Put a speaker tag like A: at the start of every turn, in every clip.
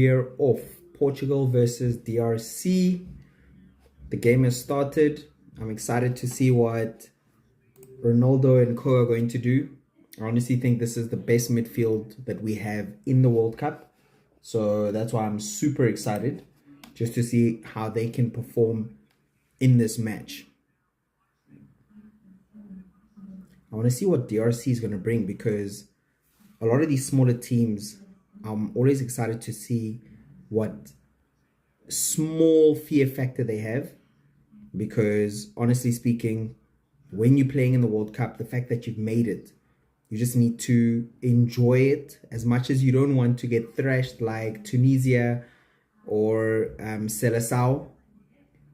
A: we're off. Portugal versus DRC. The game has started. I'm excited to see what Ronaldo and Co are going to do. I honestly think this is the best midfield that we have in the World Cup. So that's why I'm super excited just to see how they can perform in this match. I want to see what DRC is going to bring, because a lot of these smaller teams, I'm always excited to see what small fear factor they have. Because honestly speaking, when you're playing in the World Cup, the fact that you've made it, you just need to enjoy it as much as you don't want to get thrashed like Tunisia or Seleção.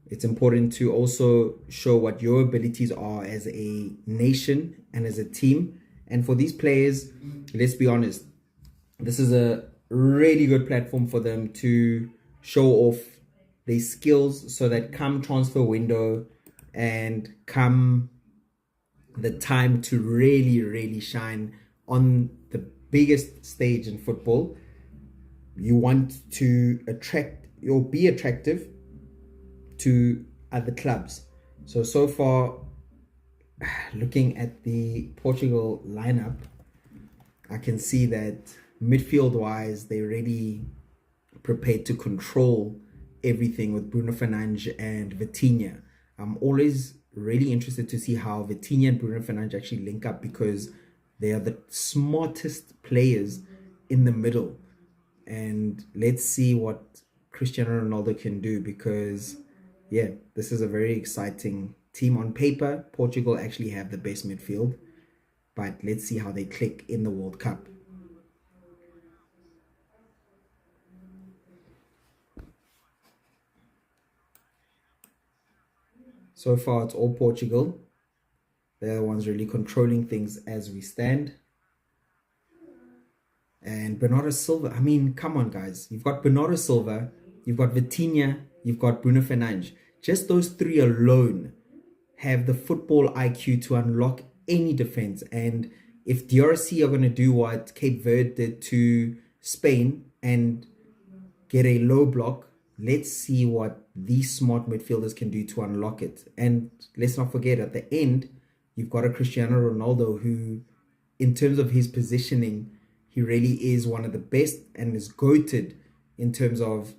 A: It's important to also show what your abilities are as a nation and as a team. And for these players, let's be honest, this is a really good platform for them to show off their skills, so that come transfer window and come the time to really shine on the biggest stage in football, you want to attract or be attractive to other clubs. So far, looking at the Portugal lineup, I can see that midfield wise, they're really prepared to control everything with Bruno Fernandes and Vitinha. I'm always really interested to see how Vitinha and Bruno Fernandes actually link up, because they are the smartest players in the middle. And let's see what Cristiano Ronaldo can do, because yeah, this is a very exciting team. On paper, Portugal actually have the best midfield, but let's see how they click in the World Cup. So far, it's all Portugal. They're the ones really controlling things as we stand. And Bernardo Silva, I mean, come on, guys. You've got Bernardo Silva, you've got Vitinha, you've got Bruno Fernandes. Just those three alone have the football IQ to unlock any defense. And if DRC are going to do what Cape Verde did to Spain and get a low block, let's see what these smart midfielders can do to unlock it. And let's not forget, at the end, you've got a Cristiano Ronaldo who, in terms of his positioning, he really is one of the best and is goated in terms of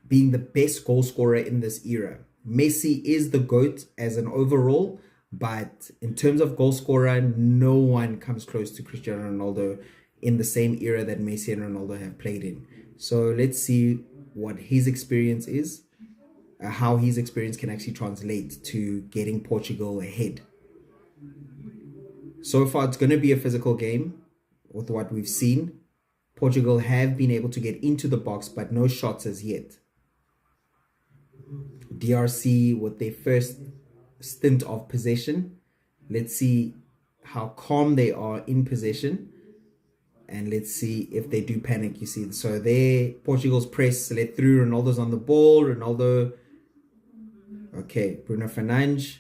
A: being the best goal scorer in this era. Messi is the GOAT as an overall, but in terms of goal scorer, no one comes close to Cristiano Ronaldo in the same era that Messi and Ronaldo have played in. So let's see what his experience is, how his experience can actually translate to getting Portugal ahead. So far, it's going to be a physical game with what we've seen. Portugal have been able to get into the box, but no shots as yet. DRC with their first stint of possession. Let's see how calm they are in possession. And let's see if they do panic, you see. So there, Portugal's press let through. Ronaldo's on the ball. Ronaldo. Okay, Bruno Fernandes.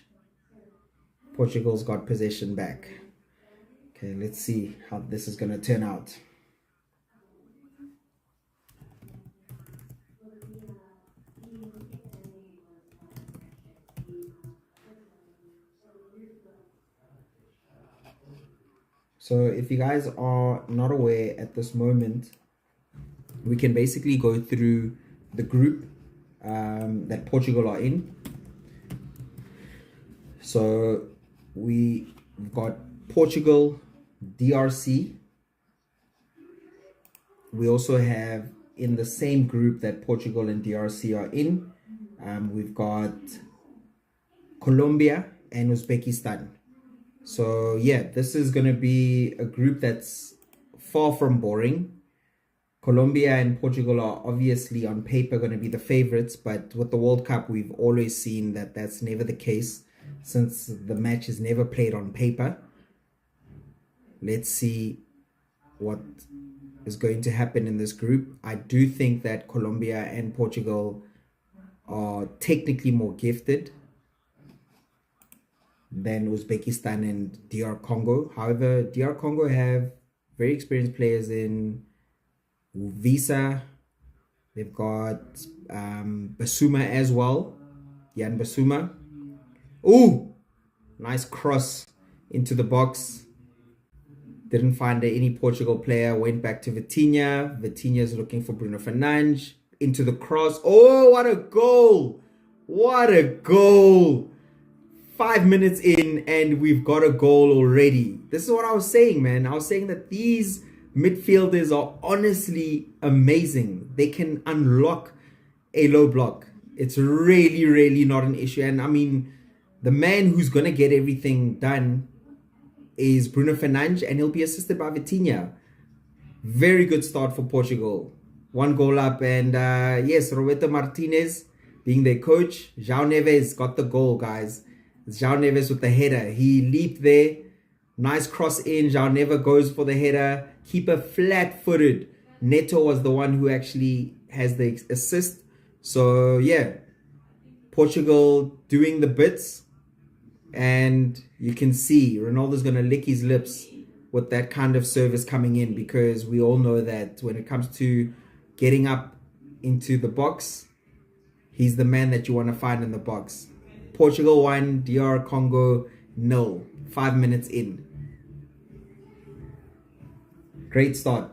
A: Portugal's got possession back. Okay, let's see how this is going to turn out. So if you guys are not aware at this moment, we can basically go through the group that Portugal are in. So we've got Portugal, DRC. We also have, in the same group that Portugal and DRC are in, we've got Colombia and Uzbekistan. So yeah, this is going to be a group that's far from boring. Colombia and Portugal are obviously on paper going to be the favorites, but with the World Cup, we've always seen that that's never the case, since the match is never played on paper. Let's see what is going to happen in this group. I do think that Colombia and Portugal are technically more gifted than Uzbekistan and DR Congo. However, DR Congo have very experienced players in Wissa, They've got Basuma as well. Jan Basuma. Ooh, nice cross into the box. Didn't find any Portugal player. Went back to Vitinha. Vitinha's looking for Bruno Fernandes. Into the cross. Oh, what a goal! What a goal! 5 minutes in and we've got a goal already. This is what I was saying, man. I was saying that these midfielders are honestly amazing. They can unlock a low block. It's really, really not an issue. And I mean, the man who's going to get everything done is Bruno Fernandes, and he'll be assisted by Vitinha. Very good start for Portugal. 1 goal up, and yes, Roberto Martinez being their coach. João Neves got the goal, guys. It's João Neves with the header. He leaped there. Nice cross in. João never goes for the header. Keeper flat-footed. Neto was the one who actually has the assist. So, yeah. Portugal doing the bits. And you can see Ronaldo's going to lick his lips with that kind of service coming in, because we all know that when it comes to getting up into the box, he's the man that you want to find in the box. Portugal 1, DR Congo 0. 5 minutes in. Great start.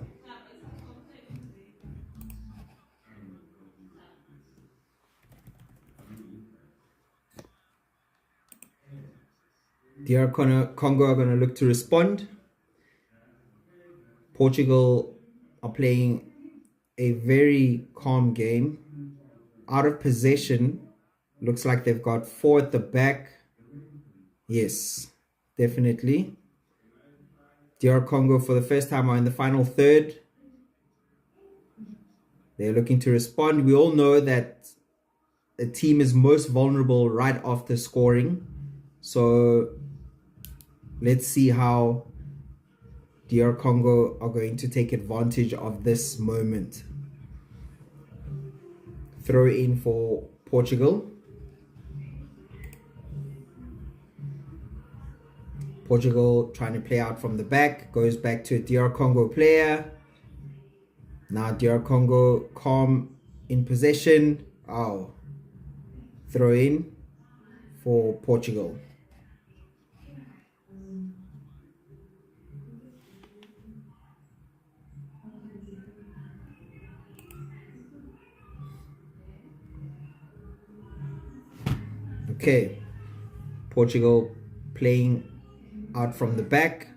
A: DR Congo are going to look to respond. Portugal are playing a very calm game. Out of possession. Looks like they've got 4 at the back. Yes, definitely. DR Congo for the first time are in the final third. They're looking to respond. We all know that a team is most vulnerable right after scoring. So let's see how DR Congo are going to take advantage of this moment. Throw in for Portugal. Portugal trying to play out from the back. Goes back to a DR Congo player. Now DR Congo calm in possession. Oh. Throw in for Portugal. Okay. Portugal playing out from the back.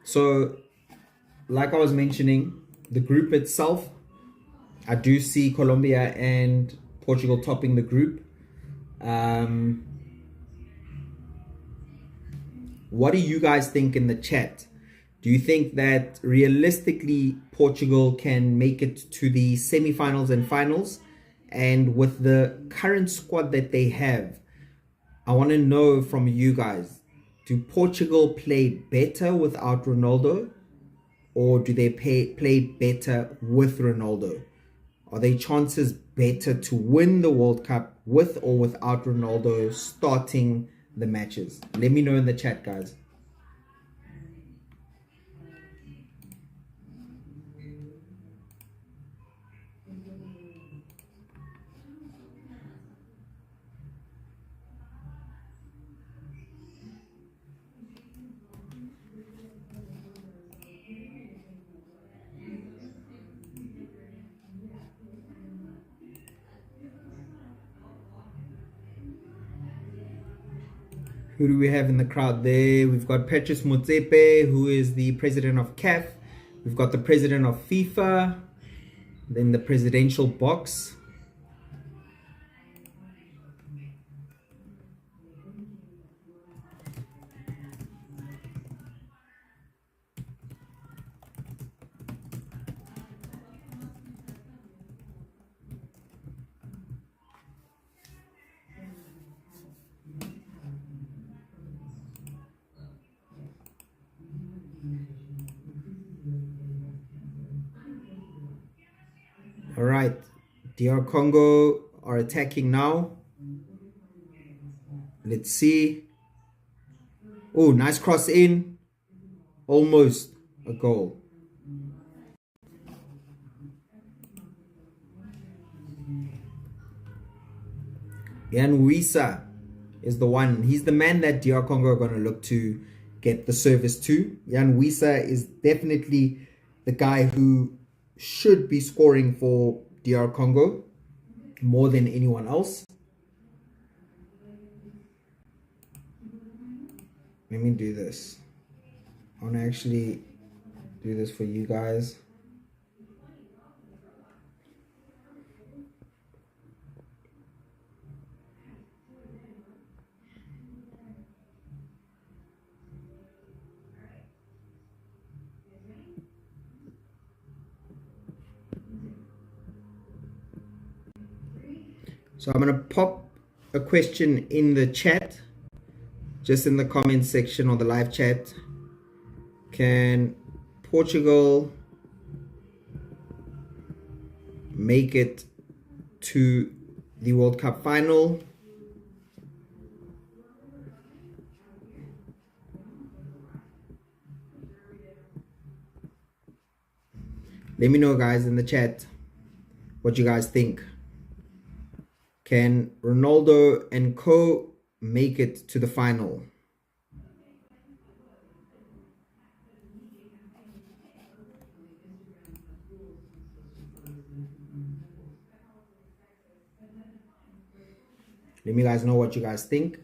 A: So, like I was mentioning, the group itself, I do see Colombia and Portugal topping the group. What do you guys think in the chat? Do you think that realistically Portugal can make it to the semi-finals and finals? And with the current squad that they have, I want to know from you guys, do Portugal play better without Ronaldo? Or do they play better with Ronaldo? Are their chances better to win the World Cup with or without Ronaldo starting the matches? Let me know in the chat, guys. Who do we have in the crowd there? We've got Petrus Motsepe, who is the president of CAF. We've got the president of FIFA. Then the presidential box. All right, DR Congo are attacking now. Let's see. Oh, nice cross in. Almost a goal. And Wissa is the one. He's the man that DR Congo are going to look to get the service to. Jan Wissa is definitely the guy who should be scoring for DR Congo more than anyone else. Let me do this. I want to actually do this for you guys. So I'm going to pop a question in the chat, just in the comment section or the live chat. Can Portugal make it to the World Cup final? Let me know, guys, in the chat what you guys think. Can Ronaldo and co make it to the final? Let me guys know what you guys think.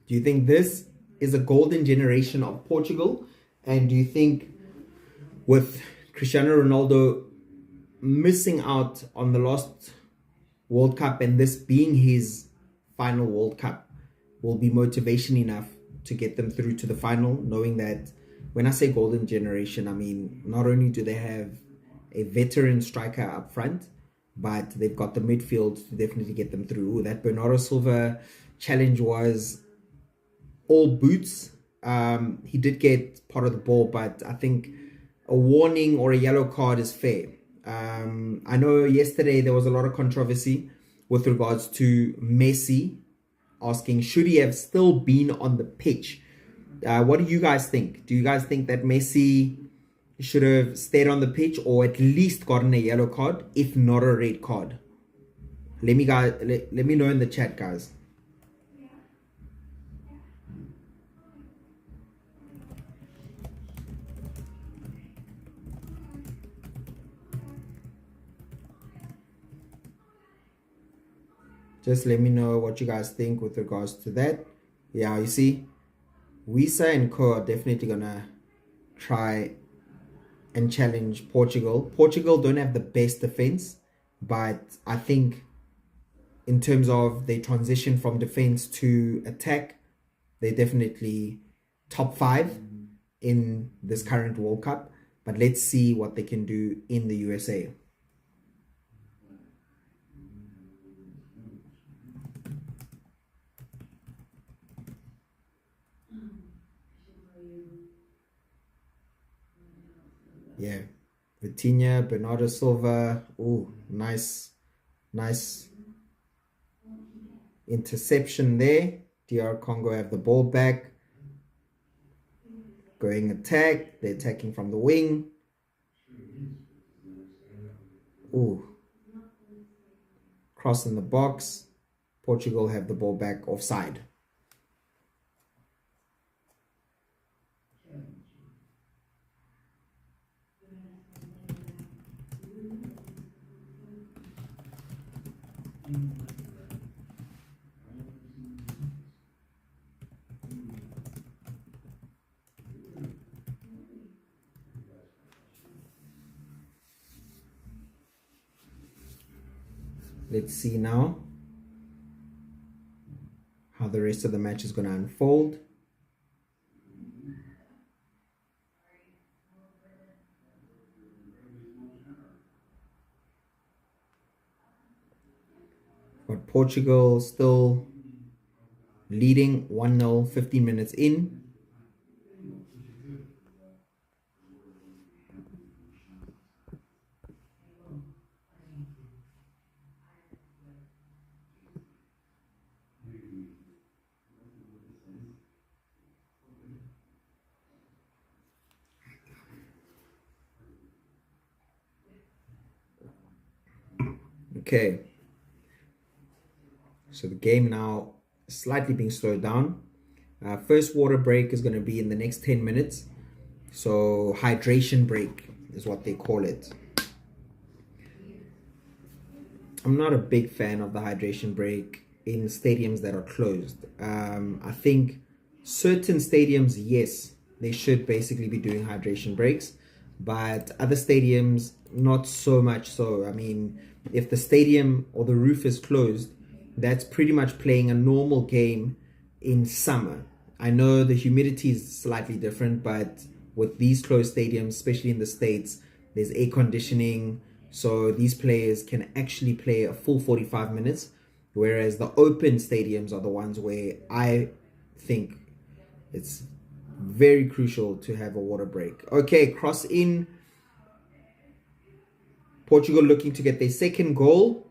A: Do you think this is a golden generation of Portugal? And do you think with Cristiano Ronaldo missing out on the last World Cup and this being his final World Cup will be motivation enough to get them through to the final, knowing that when I say golden generation, I mean not only do they have a veteran striker up front, but they've got the midfield to definitely get them through. That Bernardo Silva challenge was all boots. He did get part of the ball, but I think a warning or a yellow card is fair. I know yesterday there was a lot of controversy with regards to Messi asking, should he have still been on the pitch? What do you guys think? Do you guys think that Messi should have stayed on the pitch or at least gotten a yellow card, if not a red card? Let me know in the chat, guys. Just let me know what you guys think with regards to that. Yeah, you see, Wissa and co are definitely gonna try and challenge Portugal. Portugal don't have the best defense, but I think in terms of their transition from defense to attack, they're definitely top 5 in this current World Cup. But let's see what they can do in the USA. Yeah, Vitinha, Bernardo Silva. Oh, nice interception there. DR Congo have the ball back. Going attack. They're attacking from the wing. Ooh. Cross in the box. Portugal have the ball back offside. Let's see now how the rest of the match is going to unfold. But Portugal still leading 1-0, 15 minutes in. Okay. So the game now slightly being slowed down. First water break is going to be in the next 10 minutes. So hydration break is what they call it. I'm not a big fan of the hydration break in stadiums that are closed. I think certain stadiums, yes, they should basically be doing hydration breaks, but other stadiums, not so much so. I mean, if the stadium or the roof is closed, that's pretty much playing a normal game in summer. I know the humidity is slightly different, but with these closed stadiums, especially in the States, there's air conditioning, so these players can actually play a full 45 minutes, whereas the open stadiums are the ones where I think it's very crucial to have a water break. Okay, cross in. Portugal looking to get their second goal.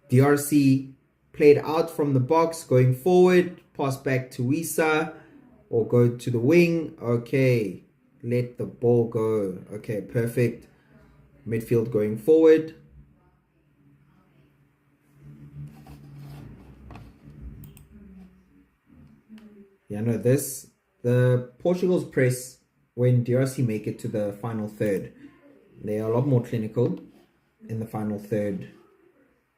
A: DRC played out from the box, going forward, pass back to Wissa, or go to the wing. Okay, let the ball go. Okay, perfect. Midfield going forward. Yeah, no, the Portugal's press, when DRC make it to the final third, they are a lot more clinical in the final third.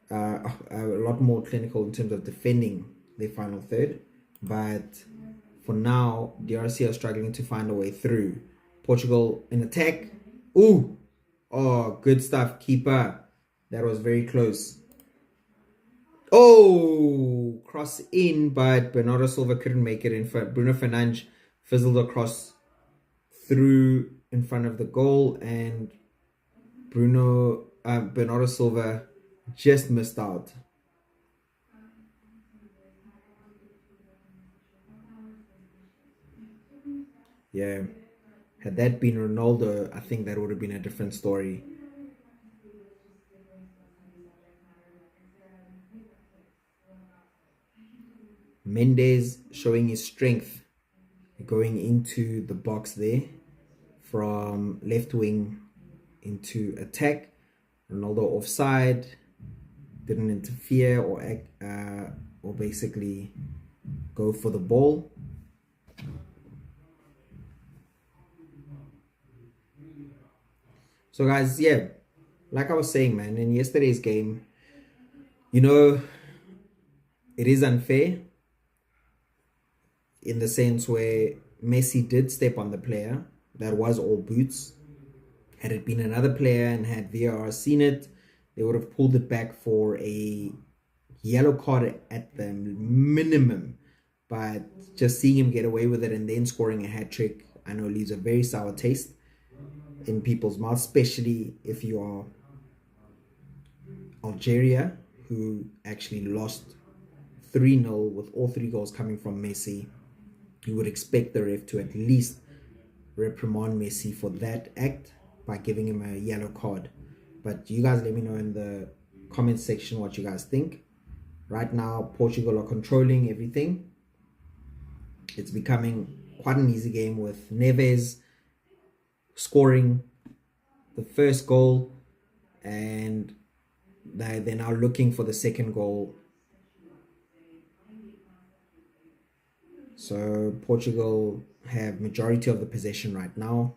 A: A lot more clinical in terms of defending their final third. But for now, DRC are struggling to find a way through. Portugal in attack. Ooh! Oh, good stuff, keeper. That was very close. Oh, cross in, but Bernardo Silva couldn't make it in front. Bruno Fernandes fizzled across through in front of the goal, and Bernardo Silva just missed out. Yeah, had that been Ronaldo, I think that would have been a different story. Mendes showing his strength, going into the box there from left wing into attack. Ronaldo offside, didn't interfere or basically go for the ball. So guys, yeah, like I was saying, man, in yesterday's game, you know, it is unfair in the sense where Messi did step on the player. That was all boots. Had it been another player and had VAR seen it, they would have pulled it back for a yellow card at the minimum. But just seeing him get away with it and then scoring a hat trick, I know leaves a very sour taste in people's mouths, especially if you are Algeria, who actually lost 3-0 with all three goals coming from Messi. You would expect the ref to at least reprimand Messi for that act by giving him a yellow card. But you guys let me know in the comment section what you guys think. Right now, Portugal are controlling everything. It's becoming quite an easy game with Neves scoring the first goal, and they're now looking for the second goal. So Portugal have majority of the possession right now.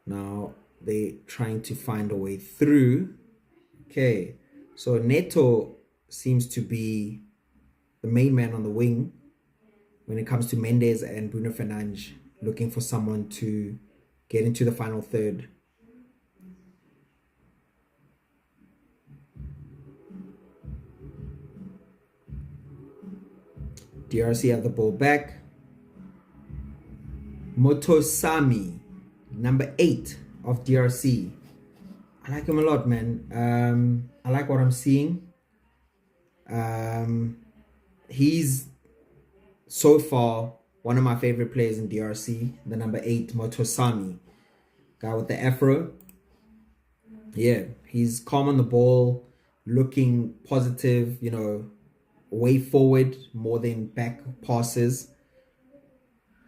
A: Now they're trying to find a way through. Okay, so Neto seems to be the main man on the wing when it comes to Mendes and Bruno Fernandes, looking for someone to get into the final third. DRC have the ball back. Motosami, number 8 of DRC. I like him a lot, man. I like what I'm seeing. He's so far one of my favorite players in DRC, the number 8, Motosami. Guy with the afro. Yeah, he's calm on the ball, looking positive, way forward more than back passes.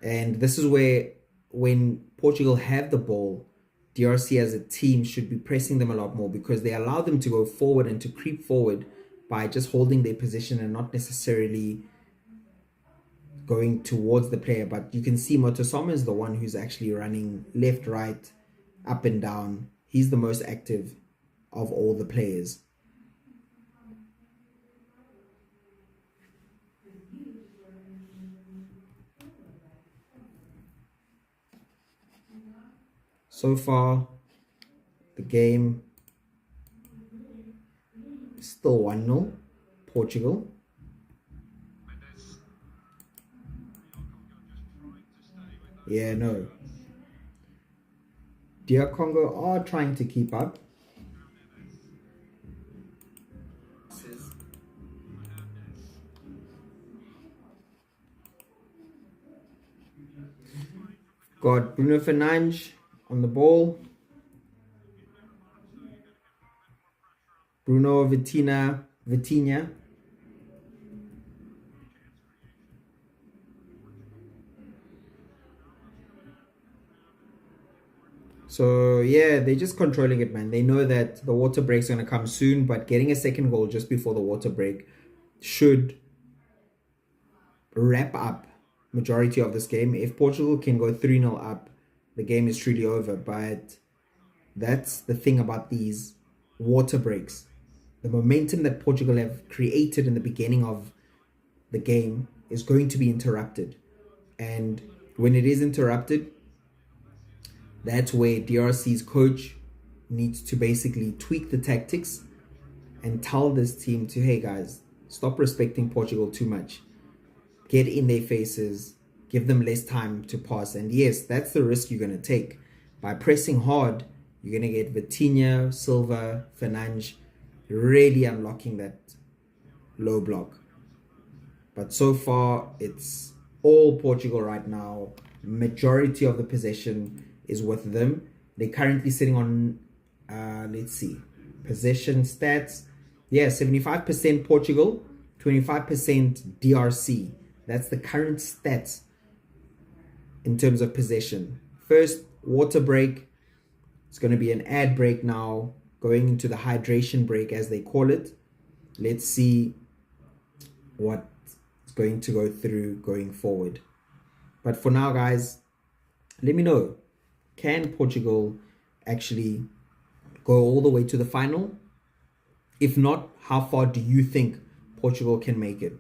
A: And this is where when Portugal have the ball, DRC as a team should be pressing them a lot more, because they allow them to go forward and to creep forward by just holding their position and not necessarily going towards the player. But you can see Motosoma is the one who's actually running left, right, up and down. He's the most active of all the players. So far, the game is still 1-0 Portugal. Yeah, no. DR Congo are trying to keep up. Got Bruno Fernandes on the ball. Bruno Vitinha. So yeah, they're just controlling it, man. They know that the water break's gonna come soon, but getting a second goal just before the water break should wrap up majority of this game. If Portugal can go 3-0 up, the game is truly over. But that's the thing about these water breaks. The momentum that Portugal have created in the beginning of the game is going to be interrupted. And when it is interrupted, that's where DRC's coach needs to basically tweak the tactics and tell this team to, hey guys, stop respecting Portugal too much. Get in their faces, give them less time to pass. And yes, that's the risk you're going to take. By pressing hard, you're going to get Vitinha, Silva, Fernandes really unlocking that low block. But so far, it's all Portugal right now. Majority of the possession is with them. They're currently sitting on, let's see, possession stats. Yeah, 75% Portugal, 25% DRC. That's the current stats in terms of possession. First, water break. It's going to be an ad break now, going into the hydration break, as they call it. Let's see what's going to go through going forward. But for now, guys, let me know, can Portugal actually go all the way to the final? If not, how far do you think Portugal can make it?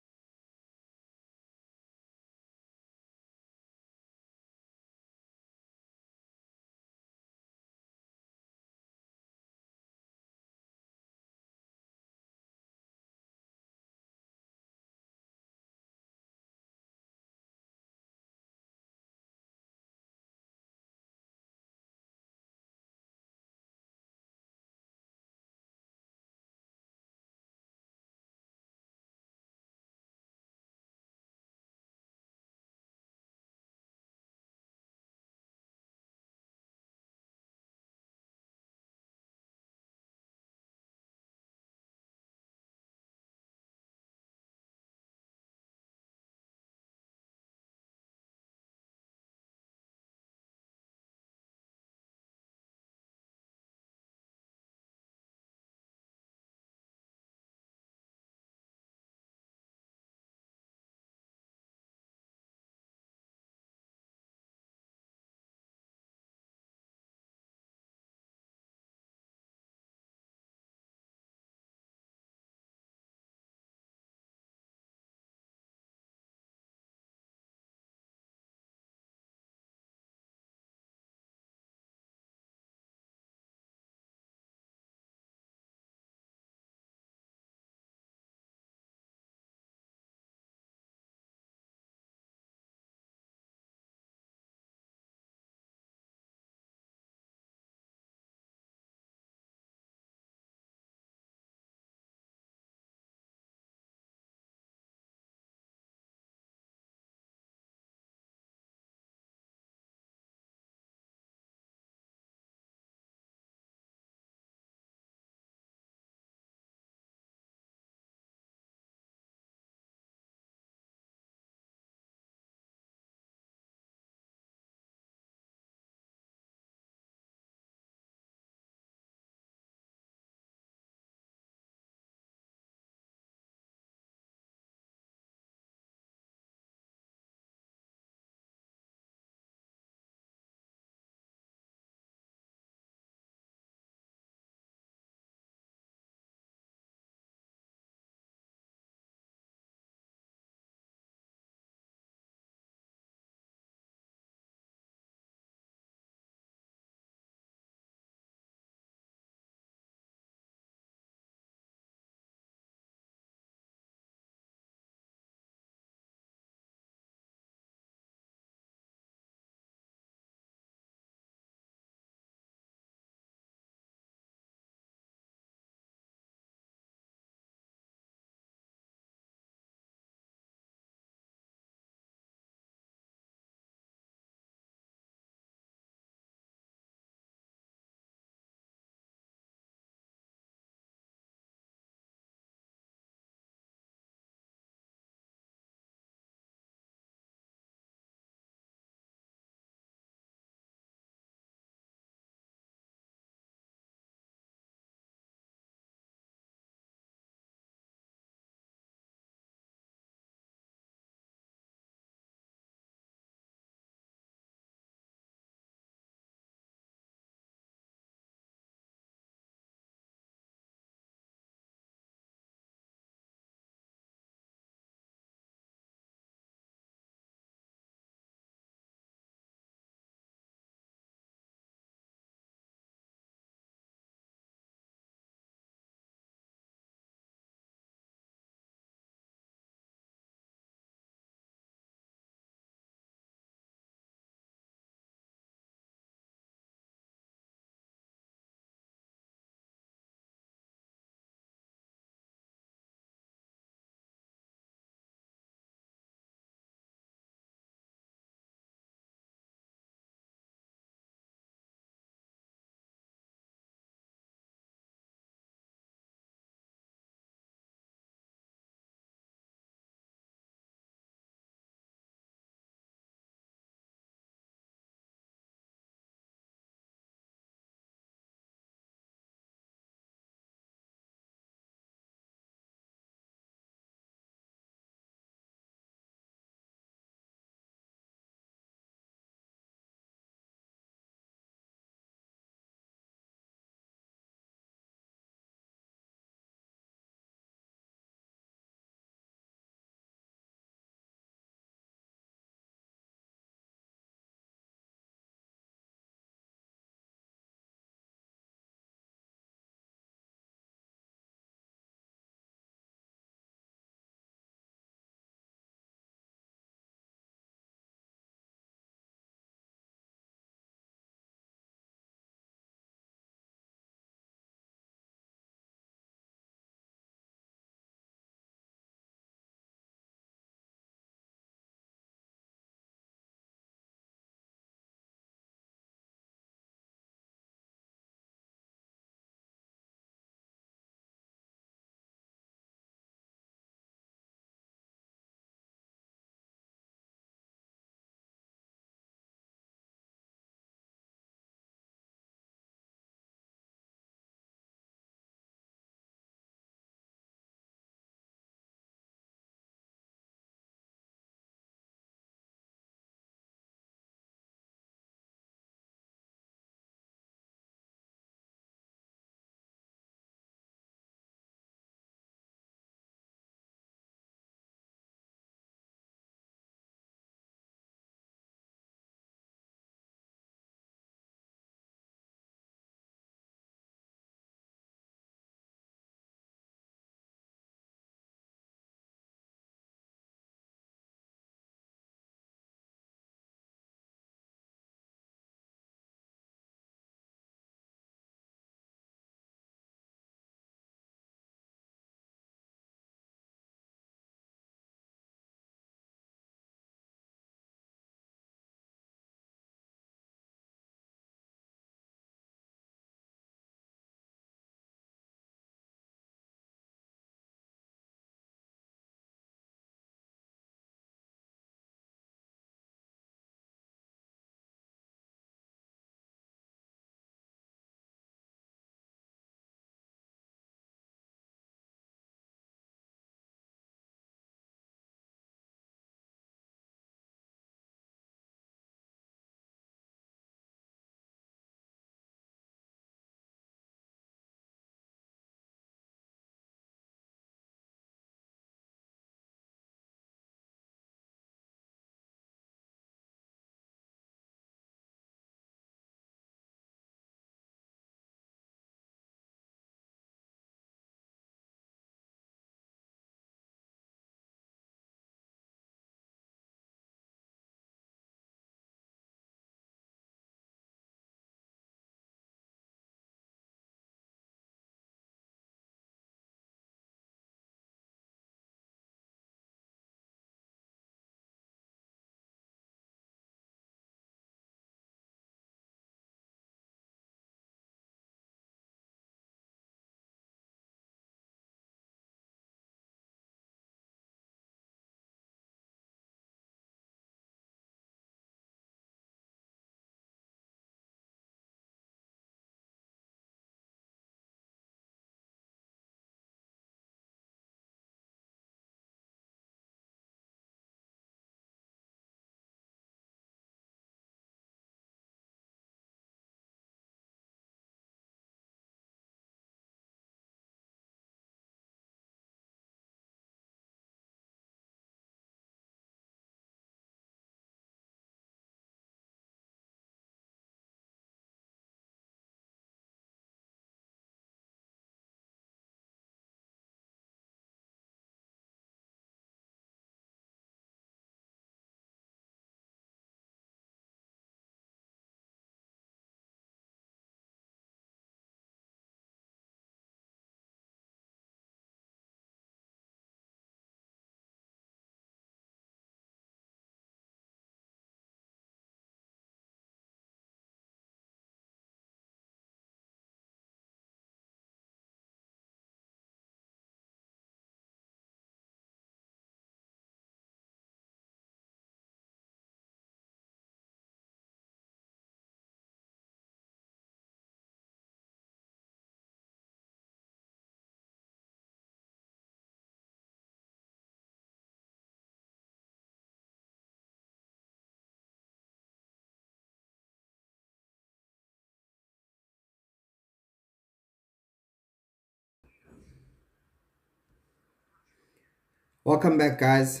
A: Welcome back, guys.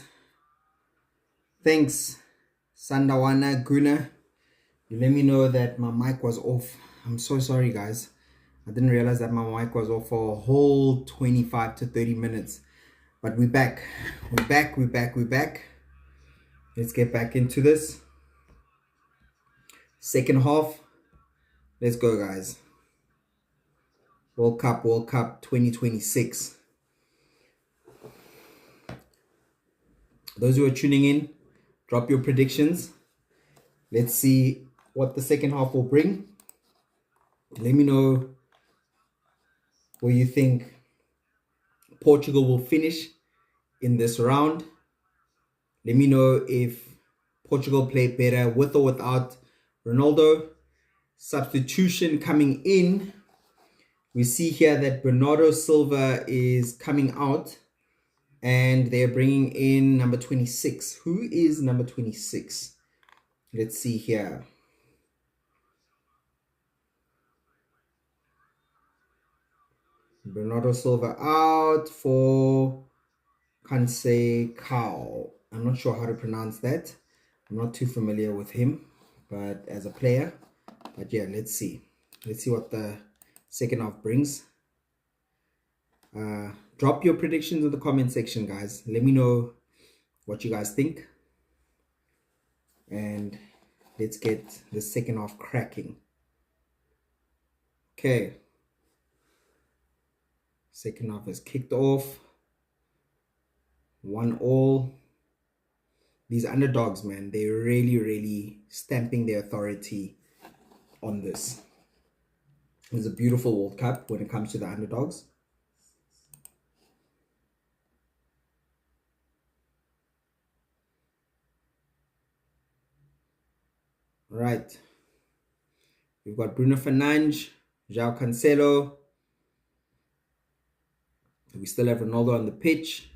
A: Thanks, Sandawana Guna. You let me know that my mic was off. I'm so sorry, guys. I didn't realize that my mic was off for a whole 25 to 30 minutes. But we're back. We're back. Let's get back into this. Second half. Let's go, guys. World Cup 2026. Those who are tuning in, drop your predictions. Let's see what the second half will bring. Let me know where you think Portugal will finish in this round. Let me know if Portugal play better with or without Ronaldo. Substitution coming in. We see here that Bernardo Silva is coming out and they're bringing in number 26. Who is number 26? Let's see here. Bernardo Silva out for Cow. I'm not sure how to pronounce that. I'm not too familiar with him, but as a player. But yeah, let's see. Let's see what the second half brings. Drop your predictions in the comment section, guys. Let me know what you guys think. And let's get the second half cracking. Okay. Second half is kicked off. 1-1. These underdogs, man, they're really stamping their authority on this. It's a beautiful World Cup when it comes to the underdogs. All right. We've got Bruno Fernandes, João Cancelo. We still have Ronaldo on the pitch.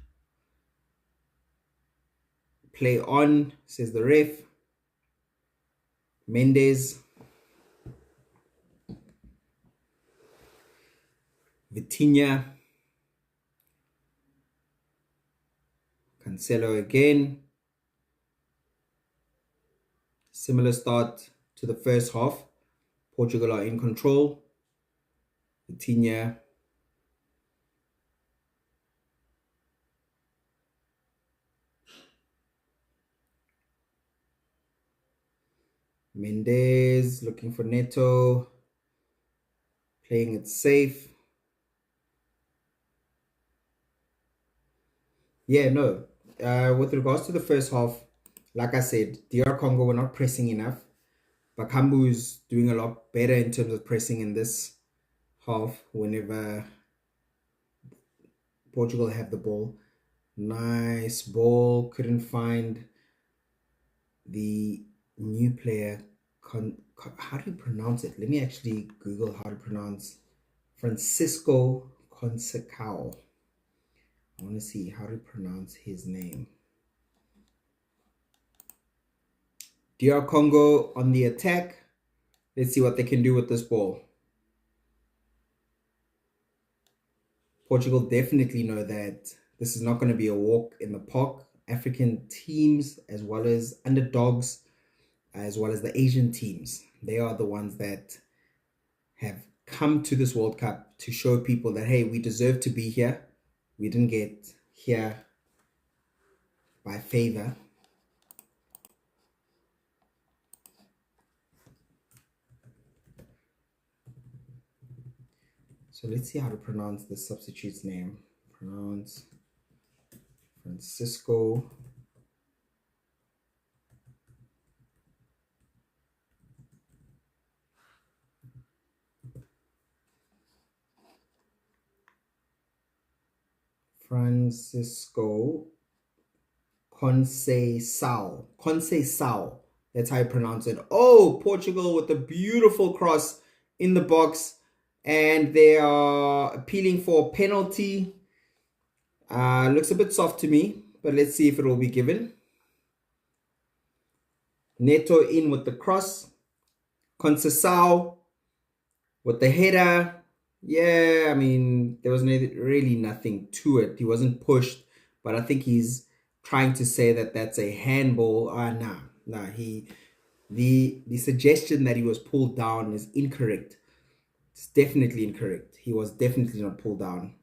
A: Play on, says the ref. Mendes. Vitinha. Cancelo again. Similar start to the first half. Portugal are in control. Vitinha. Mendes looking for Neto. Playing it safe. Yeah, no. With regards to the first half, like I said, DR Congo were not pressing enough. Bakambu's doing a lot better in terms of pressing in this half whenever Portugal have the ball. Nice ball. Couldn't find the new player. How do you pronounce it? Let me actually Google how to pronounce Francisco Conceição. I want to see how to pronounce his name. DR Congo on the attack. Let's see what they can do with this ball. Portugal definitely know that this is not going to be a walk in the park. African teams, as well as underdogs, as well as the Asian teams, they are the ones that have come to this World Cup to show people that, hey, we deserve to be here. We didn't get here by favor. So let's see how to pronounce the substitute's name. Pronounce Francisco Conceição. Conceição. That's how you pronounce it. Oh, Portugal with a beautiful cross in the box. And they are appealing for a penalty. Looks a bit soft to me, but let's see if it will be given. Neto in with the cross. Conceição with the header. Yeah, I mean, there was really nothing to it. He wasn't pushed, but I think he's trying to say that that's a handball. Nah. The suggestion that he was pulled down is incorrect. It's definitely incorrect. He was definitely not pulled down.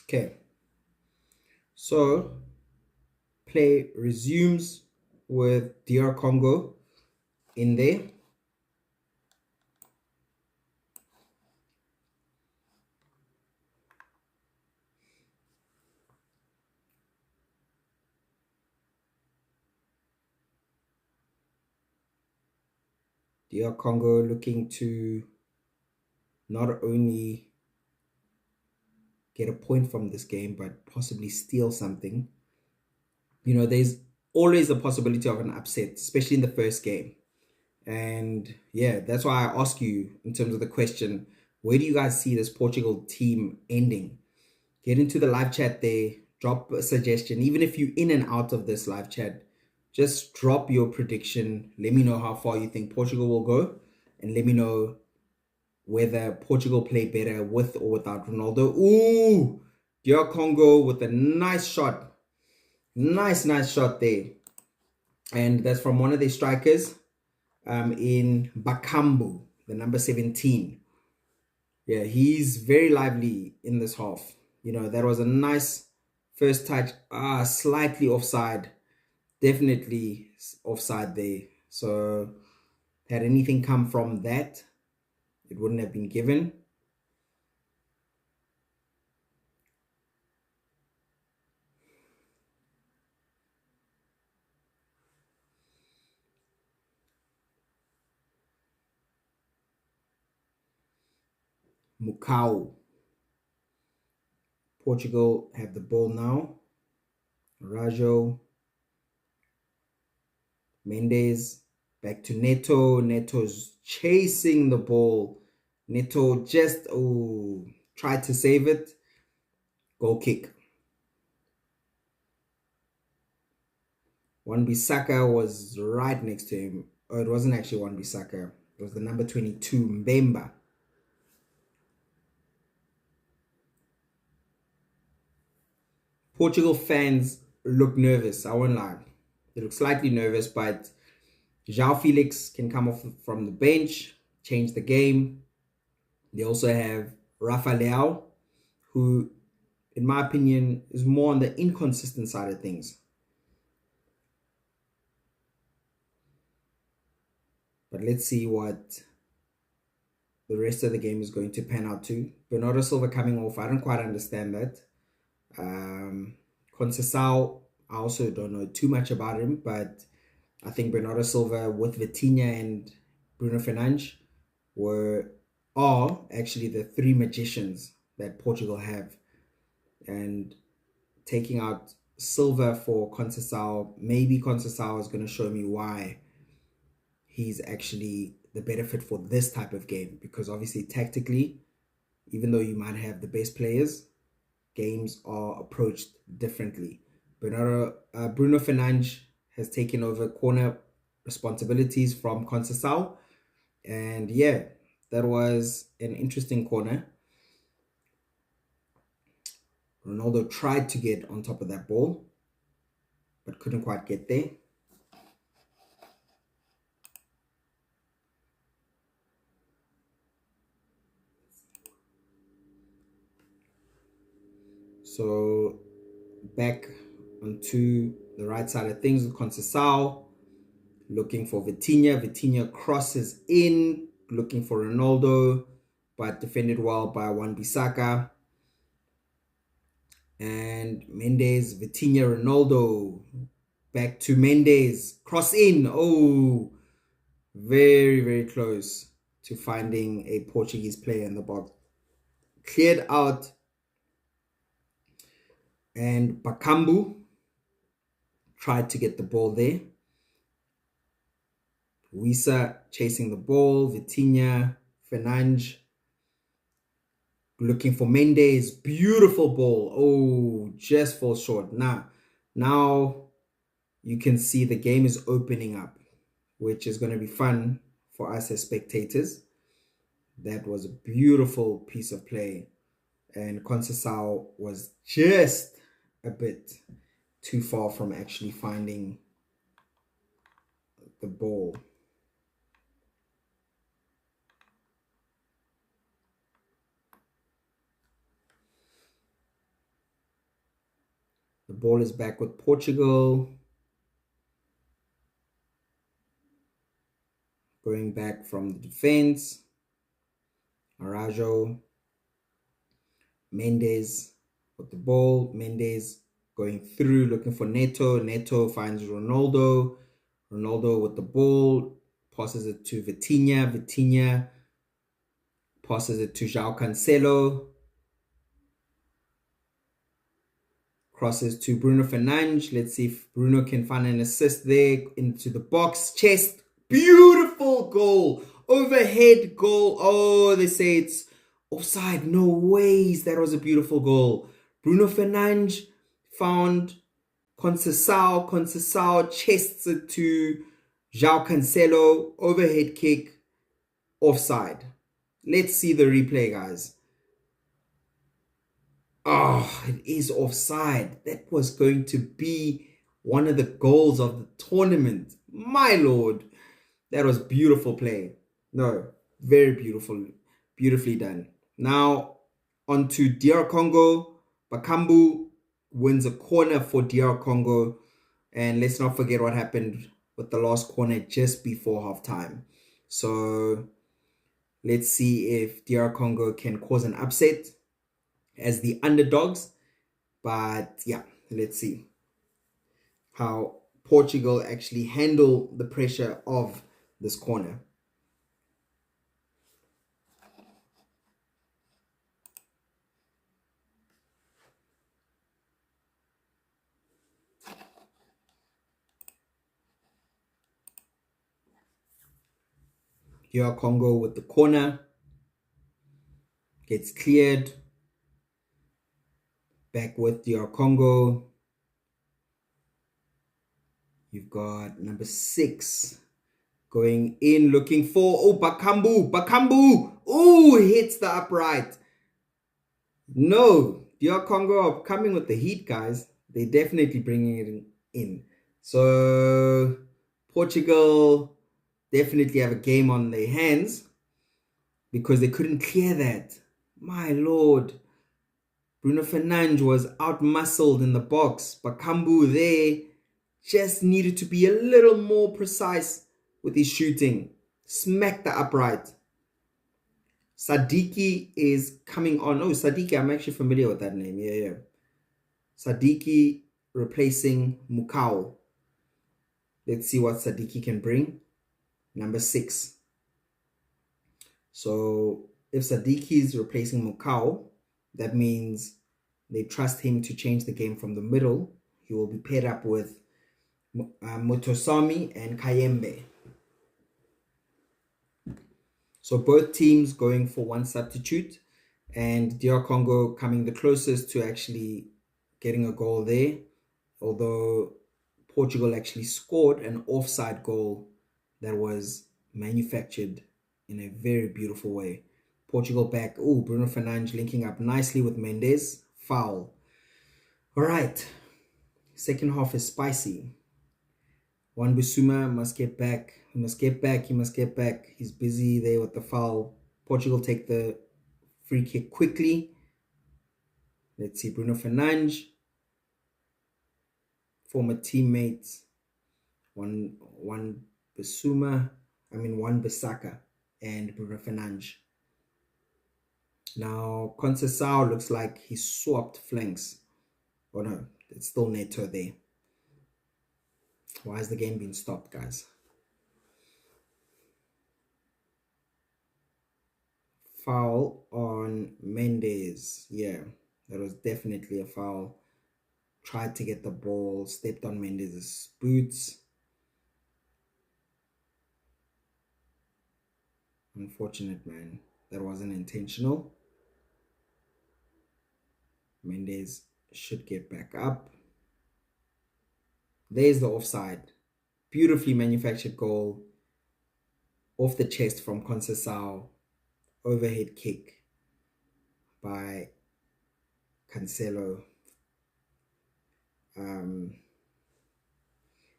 A: Okay. So play resumes with DR Congo in there. DR Congo looking to not only get a point from this game, but possibly steal something. You know, there's always a possibility of an upset, especially in the first game. And yeah, that's why I ask you in terms of the question, where do you guys see this Portugal team ending? Get into the live chat there, drop a suggestion. Even if you're in and out of this live chat, just drop your prediction. Let me know how far you think Portugal will go, and let me know whether Portugal play better with or without Ronaldo. Ooh, DR Congo with a nice shot. Nice shot there. And that's from one of their strikers in Bakambu, the number 17. Yeah, he's very lively in this half. You know, that was a nice first touch. Slightly offside. Definitely offside there. So, had anything come from that, it wouldn't have been given. Mukau. Portugal have the ball now. Rajo. Mendes. Back to Neto. Neto's chasing the ball. Neto just tried to save it. Goal kick. Wan-Bissaka was right next to him. Oh, it wasn't actually Wan-Bissaka. It was the number 22, Mbemba. Portugal fans look nervous. I won't lie. They look slightly nervous, but João Felix can come off from the bench, change the game. They also have Rafa Leao, who, in my opinion, is more on the inconsistent side of things. But let's see what the rest of the game is going to pan out to. Bernardo Silva coming off, I don't quite understand that. Conceição, I also don't know too much about him, but I think Bernardo Silva with Vitinha and Bruno Fernandes are actually the three magicians that Portugal have. And taking out Silva for Conceição, maybe Conceição is going to show me why he's actually the better fit for this type of game, because obviously tactically, even though you might have the best players, games are approached differently. Bruno Fernandes has taken over corner responsibilities from Conceição, and yeah, that was an interesting corner. Ronaldo tried to get on top of that ball, but couldn't quite get there. So back onto the right side of things with Conceição, looking for Vitinha. Vitinha crosses in, looking for Ronaldo, but defended well by Wan-Bissaka. And Mendes, Vitinha, Ronaldo. Back to Mendes. Cross in. Oh, very close to finding a Portuguese player in the box. Cleared out. And Bakambu tried to get the ball there. Wissa chasing the ball. Vitinha, Fernandes looking for Mendes. Beautiful ball. Oh, just falls short. Now you can see the game is opening up, which is going to be fun for us as spectators. That was a beautiful piece of play. And Conceição was just a bit too far from actually finding the ball. The ball is back with Portugal. Going back from the defense. Arajo. Mendes with the ball. Mendes going through, looking for Neto. Neto finds Ronaldo. Ronaldo with the ball. Passes it to Vitinha. Vitinha passes it to João Cancelo. Crosses to Bruno Fernandes. Let's see if Bruno can find an assist there into the box. Chest. Beautiful goal. Overhead goal. Oh, they say it's offside. No ways. That was a beautiful goal. Bruno Fernandes found Conceição. Conceição chests it to João Cancelo. Overhead kick. Offside. Let's see the replay, guys. Oh, it is offside. That was going to be one of the goals of the tournament. My lord. That was beautiful play. No, very beautiful. Beautifully done. Now, on to DR Congo. Bakambu wins a corner for DR Congo. And let's not forget what happened with the last corner just before halftime. So, let's see if DR Congo can cause an upset as the underdogs. But yeah, let's see how Portugal actually handle the pressure of this corner. DR Congo with the corner. Gets cleared. Back with DR Congo. You've got number 6 going in, looking for, oh, Bakambu. Bakambu. Oh, hits the upright. No, DR Congo are coming with the heat, guys. They're definitely bringing it in. So, Portugal definitely have a game on their hands because they couldn't clear that. My lord. Bruno Fernandes was out-muscled in the box. Bakambu there just needed to be a little more precise with his shooting. Smacked the upright. Sadiki is coming on. Oh, Sadiki, I'm actually familiar with that name. Yeah. Sadiki replacing Mukau. Let's see what Sadiki can bring. Number 6. So if Sadiki is replacing Mukau, that means they trust him to change the game from the middle. He will be paired up with Motosami and Kayembe. So both teams going for one substitute, and DR Congo coming the closest to actually getting a goal there, although Portugal actually scored an offside goal that was manufactured in a very beautiful way. Portugal back. Oh, Bruno Fernandes linking up nicely with Mendes. Foul. All right. Second half is spicy. Wan Bissuma must get back. He must get back. He must get back. He's busy there with the foul. Portugal take the free kick quickly. Let's see. Bruno Fernandes. Former teammates. Wan Bissaka and Bruno Fernandes. Now, Conceição looks like he swapped flanks. Oh no, it's still Neto there. Why is the game being stopped, guys? Foul on Mendes. Yeah, that was definitely a foul. Tried to get the ball, stepped on Mendes' boots. Unfortunate, man. That wasn't intentional. Mendes should get back up. There's the offside. Beautifully manufactured goal. Off the chest from Conceição. Overhead kick by Cancelo.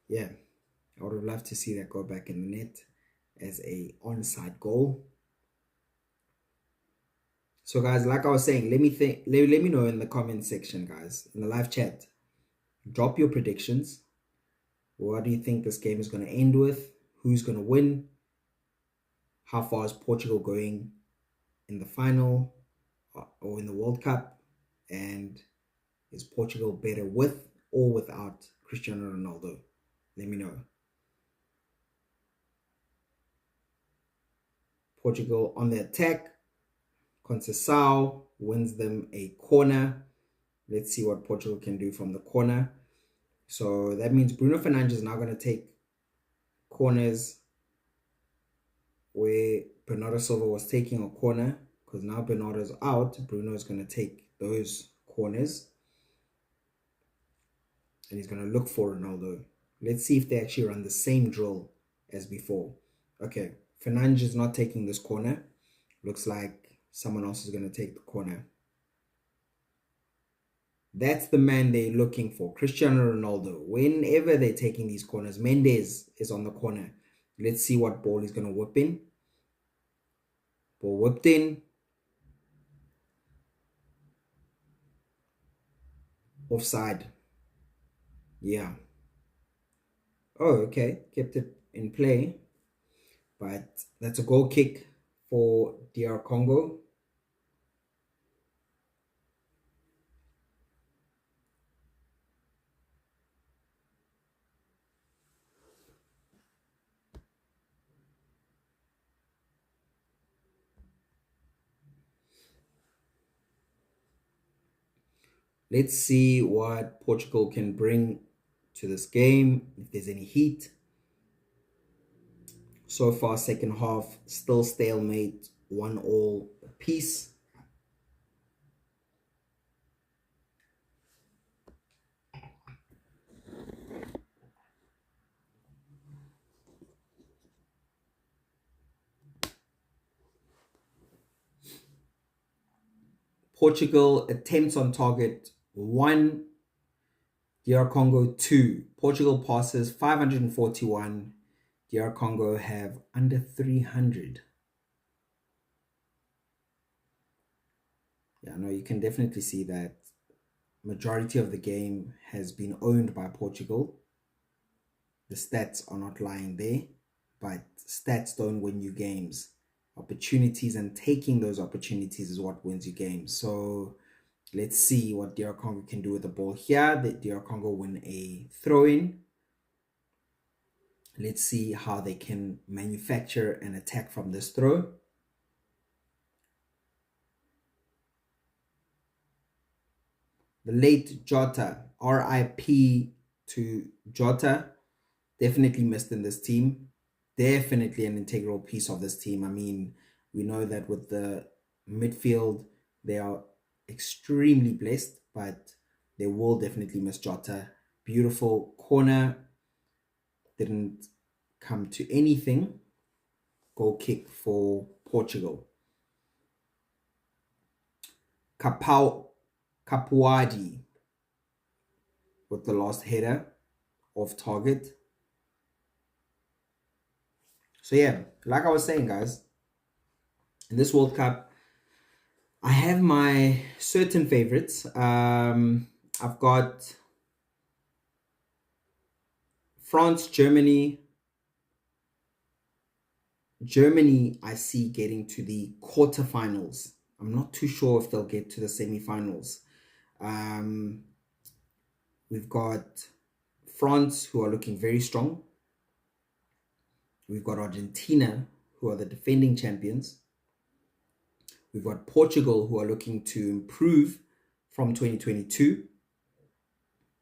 A: Yeah, I would have loved to see that go back in the net as a onside goal. So guys, like I was saying, let me know in the comment section, guys, in the live chat. Drop your predictions. What do you think this game is going to end with? Who's going to win? How far is Portugal going in the final or in the World Cup? And is Portugal better with or without Cristiano Ronaldo? Let me know. Portugal on the attack. Conceição wins them a corner. Let's see what Portugal can do from the corner. So that means Bruno Fernandes is now going to take corners where Bernardo Silva was taking a corner, because now Bernardo's out. Bruno is going to take those corners and he's going to look for Ronaldo. Let's see if they actually run the same drill as before. Okay, Fernandes is not taking this corner. Looks like someone else is going to take the corner. That's the man they're looking for, Cristiano Ronaldo. Whenever they're taking these corners, Mendes is on the corner. Let's see what ball he's going to whip in. Ball whipped in. Offside. Yeah. Oh, okay. Kept it in play. But that's a goal kick for DR Congo. Let's see what Portugal can bring to this game, if there's any heat. So far, second half, still stalemate, 1-1 apiece. Portugal attempts on target 1, DR Congo 2. Portugal passes 541. DR Congo have under 300. Yeah, no, you can definitely see that majority of the game has been owned by Portugal. The stats are not lying there, but stats don't win you games. Opportunities and taking those opportunities is what wins you games. So let's see what DR Congo can do with the ball here. The DR Congo win a throw-in. Let's see how they can manufacture an attack from this throw. The late Jota, RIP to Jota, definitely missed in this team. Definitely an integral piece of this team. I mean, we know that with the midfield, they are extremely blessed, but they will definitely miss Jota. Beautiful corner. Didn't come to anything. Goal kick for Portugal. Capuadi with the last header off target. So yeah, like I was saying, guys, in this World Cup, I have my certain favorites. I've got France, Germany. Germany, I see getting to the quarterfinals. I'm not too sure if they'll get to the semifinals. We've got France, who are looking very strong. We've got Argentina, who are the defending champions. We've got Portugal, who are looking to improve from 2022,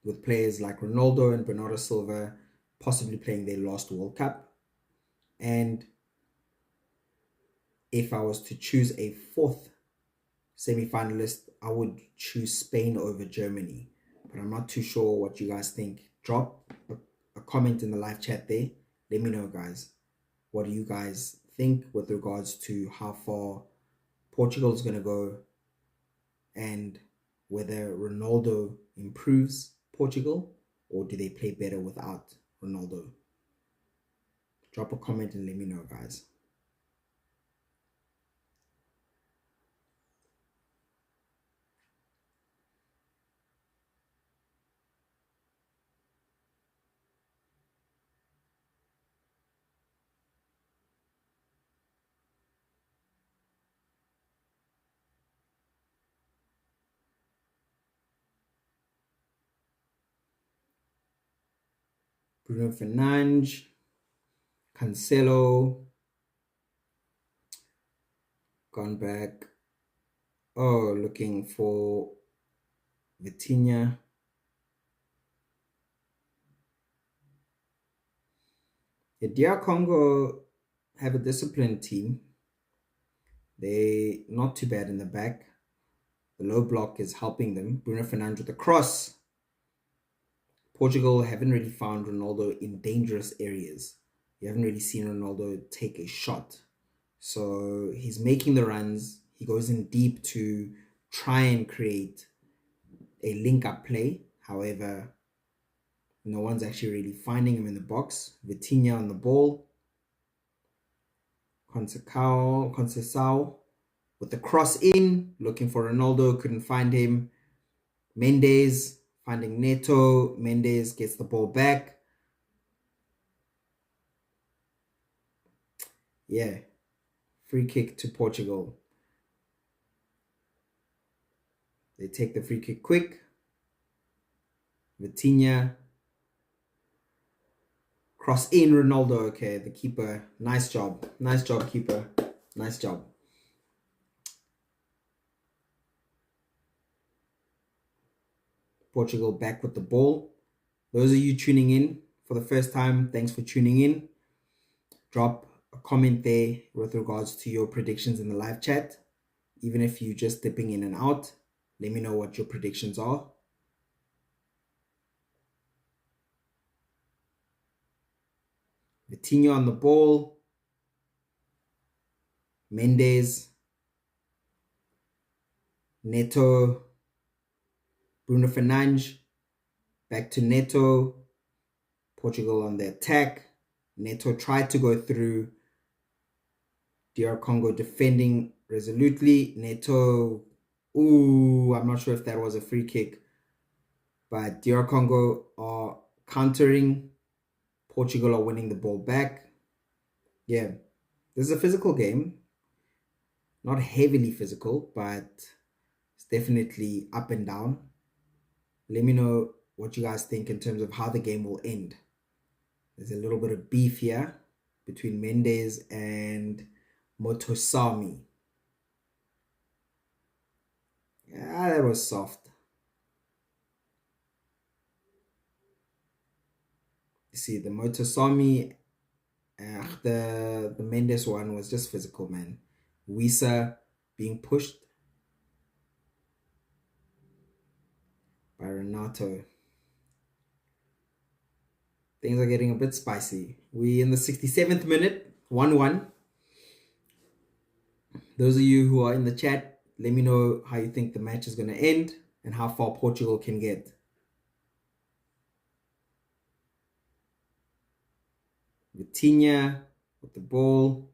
A: with players like Ronaldo and Bernardo Silva possibly playing their last World Cup. And if I was to choose a fourth semi-finalist, I would choose Spain over Germany. But I'm not too sure what you guys think drop a comment in the live chat there. Let me know, guys. What do you guys think with regards to how far Portugal is going to go and whether Ronaldo improves Portugal or do they play better without Ronaldo? Drop a comment and let me know, guys. Bruno Fernandes, Cancelo, gone back. Oh, looking for Vitinha. The DR Congo have a disciplined team. They're not too bad in the back. The low block is helping them. Bruno Fernandes with the cross. Portugal haven't really found Ronaldo in dangerous areas. You haven't really seen Ronaldo take a shot. So he's making the runs. He goes in deep to try and create a link-up play. However, no one's actually really finding him in the box. Vitinha on the ball. Conceição with the cross in, looking for Ronaldo, couldn't find him. Mendes finding Neto. Mendes gets the ball back. Yeah, free kick to Portugal. They take the free kick quick. Vitinha. Cross in, Ronaldo. Okay, the keeper. Nice job. Nice job, keeper. Nice job. Portugal back with the ball. Those of you tuning in for the first time, thanks for tuning in. Drop a comment there with regards to your predictions in the live chat. Even if you're just dipping in and out, let me know what your predictions are. Vitinha on the ball. Mendes. Neto. Bruno Fernandes. Back to Neto. Portugal on the attack. Neto tried to go through. DR Congo defending resolutely. Neto. Ooh, I'm not sure if that was a free kick. But DR Congo are countering. Portugal are winning the ball back. Yeah, this is a physical game. Not heavily physical, but it's definitely up and down. Let me know what you guys think in terms of how the game will end. There's a little bit of beef here between Mendes and Motosami. Yeah, that was soft. You see, the Motosami, the Mendes one was just physical, man. Wissa being pushed by Renato. Things are getting a bit spicy. We in the 67th minute, 1-1. Those of you who are in the chat, let me know how you think the match is going to end and how far Portugal can get. Vitinha with the ball.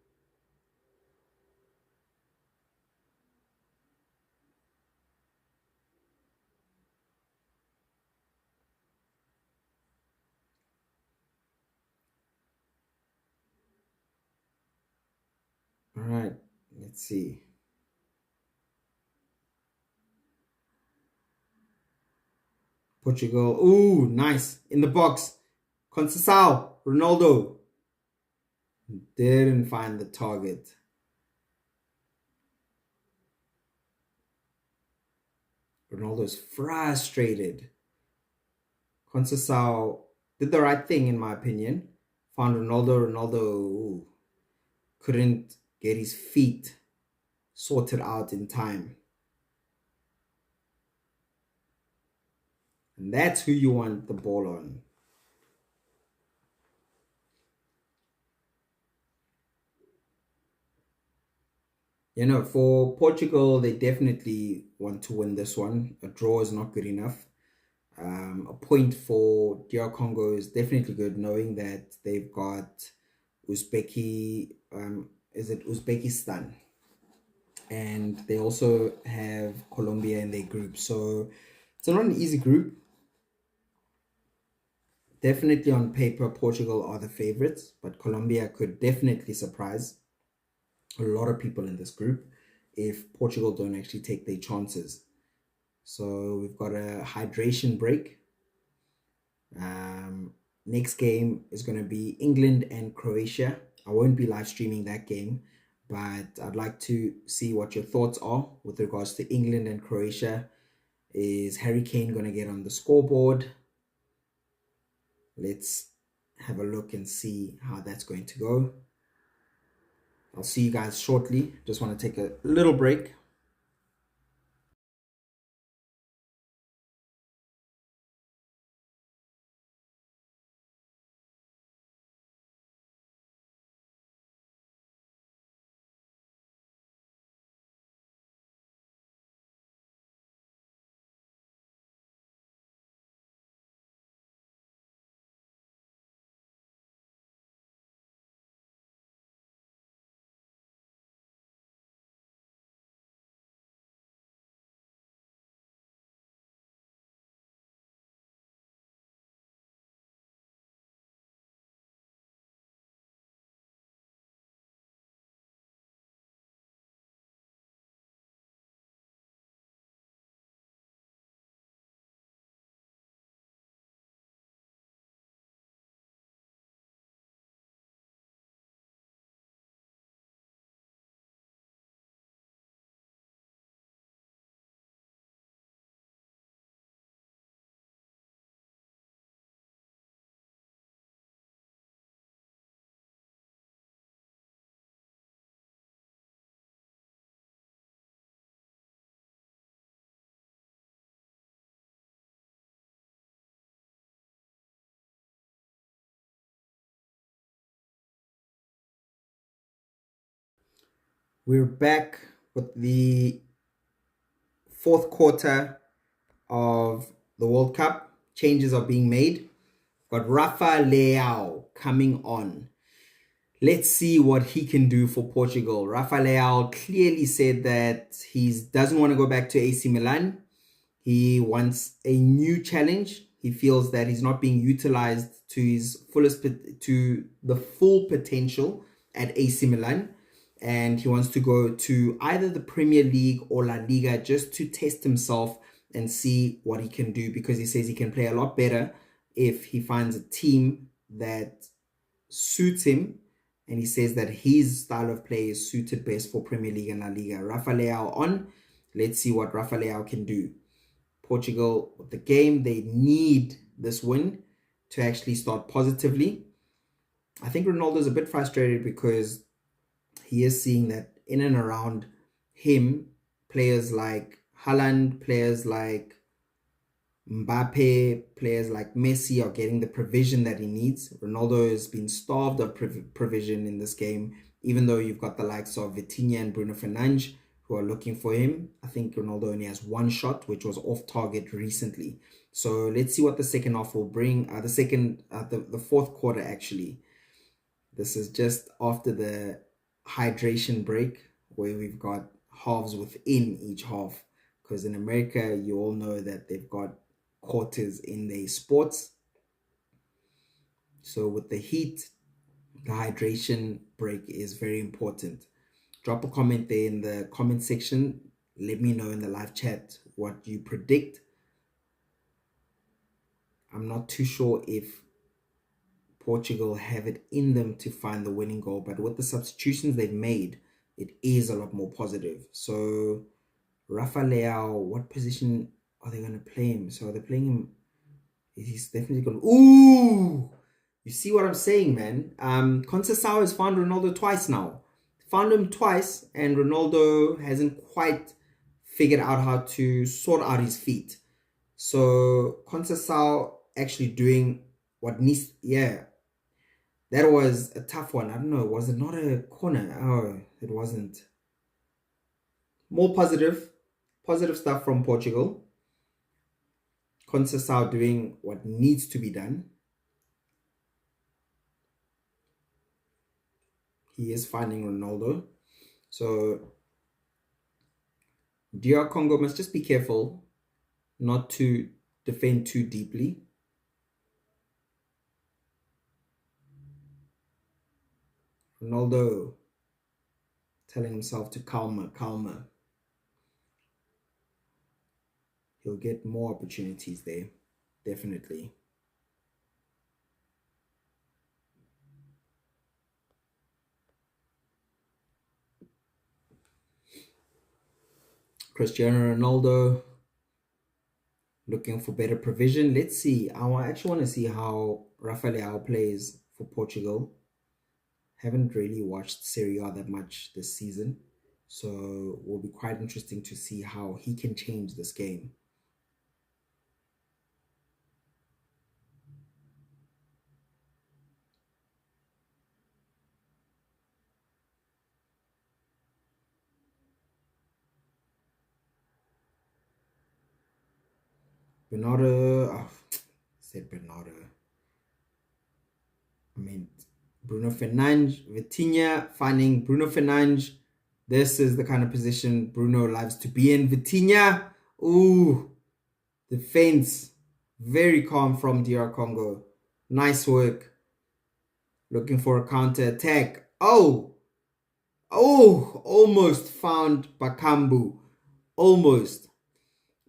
A: All right, let's see. Portugal. Ooh, nice. In the box. Conceição. Ronaldo. Didn't find the target. Ronaldo's frustrated. Conceição did the right thing, in my opinion. Found Ronaldo. Ronaldo couldn't get his feet sorted out in time. And that's who you want the ball on. For Portugal, they definitely want to win this one. A draw is not good enough. A point for DR Congo is definitely good, knowing that they've got is it Uzbekistan? And they also have Colombia in their group. So it's not an easy group. Definitely on paper, Portugal are the favorites, but Colombia could definitely surprise a lot of people in this group if Portugal don't actually take their chances. So we've got a hydration break. Next game is going to be England and Croatia. I won't be live streaming that game, but I'd like to see what your thoughts are with regards to England and Croatia. Is Harry Kane going to get on the scoreboard? Let's have a look and see how that's going to go. I'll see you guys shortly. Just want to take a little break. We're back with the fourth quarter of the World Cup. Changes are being made. Got Rafa Leao coming on. Let's see what he can do for Portugal. Rafa Leao clearly said that he doesn't want to go back to AC Milan. He wants a new challenge. He feels that he's not being utilized to his to the full potential at AC Milan, and he wants to go to either the Premier League or La Liga just to test himself and see what he can do, because he says he can play a lot better if he finds a team that suits him, and he says that his style of play is suited best for Premier League and La Liga. Rafa Leao on. Let's see what Rafa Leao can do. Portugal, with the game, they need this win to actually start positively. I think Ronaldo is a bit frustrated because he is seeing that in and around him, players like Haaland, players like Mbappe, players like Messi are getting the provision that he needs. Ronaldo has been starved of provision in this game, even though you've got the likes of Vitinha and Bruno Fernandes who are looking for him. I think Ronaldo only has one shot, which was off target recently. So let's see what the second half will bring. The fourth quarter actually. This is just after the hydration break, where we've got halves within each half. Because in America, you all know that they've got quarters in their sports. So with the heat, the hydration break is very important. Drop a comment there in the comment section. Let me know in the live chat what you predict. I'm not too sure if Portugal have it in them to find the winning goal, but with the substitutions they've made, it is a lot more positive. So Rafa Leao, what position are they going to play him? So they're playing him. He's definitely going. Ooh, you see what I'm saying, man? Conceição has found Ronaldo twice now. Found him twice, and Ronaldo hasn't quite figured out how to sort out his feet. So Conceição actually doing what needs. Yeah, that was a tough one. I don't know. Was it not a corner? Oh, it wasn't. more positive stuff from Portugal. Conceição doing what needs to be done. He is finding Ronaldo. So DR Congo must just be careful not to defend too deeply. Ronaldo telling himself to calmer. He'll get more opportunities there, definitely. Cristiano Ronaldo looking for better provision. Let's see. I actually want to see how Rafael plays for Portugal. Haven't really watched Serie A that much this season, so it will be quite interesting to see how he can change this game. Bernardo, said Bernardo. I mean, Bruno Fernandes, Vitinha, finding Bruno Fernandes. This is the kind of position Bruno loves to be in. Vitinha, ooh, defense, very calm from DR Congo. Nice work. Looking for a counter attack. Oh, almost found Bakambu. Almost.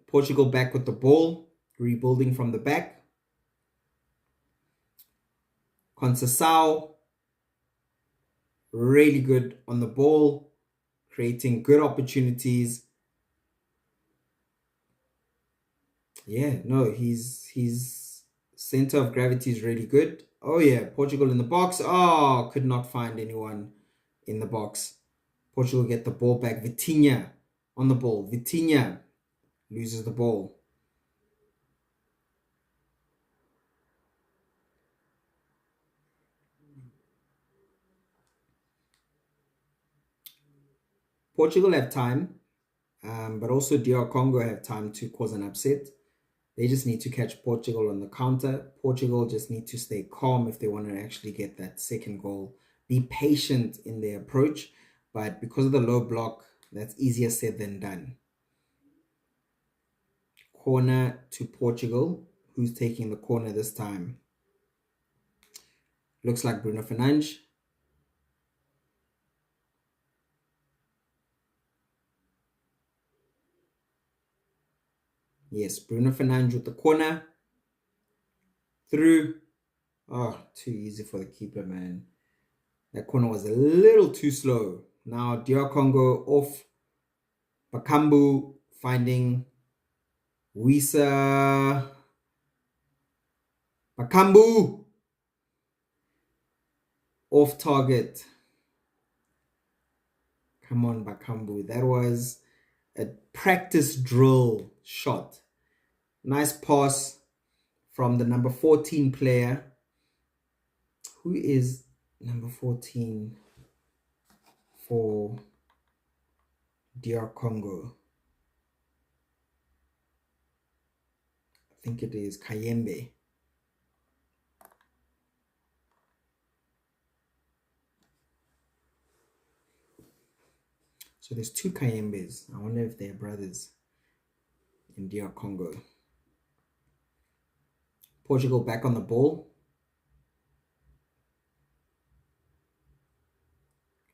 A: Portugal back with the ball, rebuilding from the back. Conceição, really good on the ball, creating good opportunities. Yeah, no, he's center of gravity is really good. Oh yeah, Portugal in the box. Oh, could not find anyone in the box. Portugal get the ball back. Vitinha on the ball. Vitinha loses the ball. Portugal have time, but also DR Congo have time to cause an upset. They just need to catch Portugal on the counter. Portugal just need to stay calm if they want to actually get that second goal. Be patient in their approach, but because of the low block, that's easier said than done. Corner to Portugal. Who's taking the corner this time? Looks like Bruno Fernandes. Yes, Bruno Fernandes with the corner. Through. Oh, too easy for the keeper, man. That corner was a little too slow. Now, DR Congo off. Bakambu finding Wissa. Bakambu. Off target. Come on, Bakambu. That was a practice drill shot. Nice pass from the number 14 player. Who is number 14 for DR Congo? I think it is Kayembe. So there's two Kayembes. I wonder if they're brothers in DR Congo. Portugal back on the ball.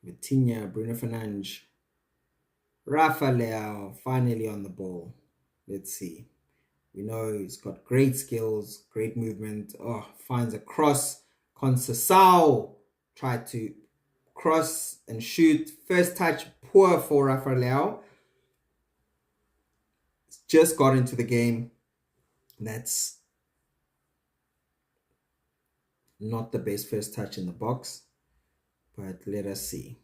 A: Vitinha, Bruno Fernandes. Rafael finally on the ball. Let's see. We know he's got great skills, great movement. Oh, finds a cross. Conceição tried to cross and shoot. First touch, poor for Rafael. Just got into the game. That's not the best first touch in the box, but let us see.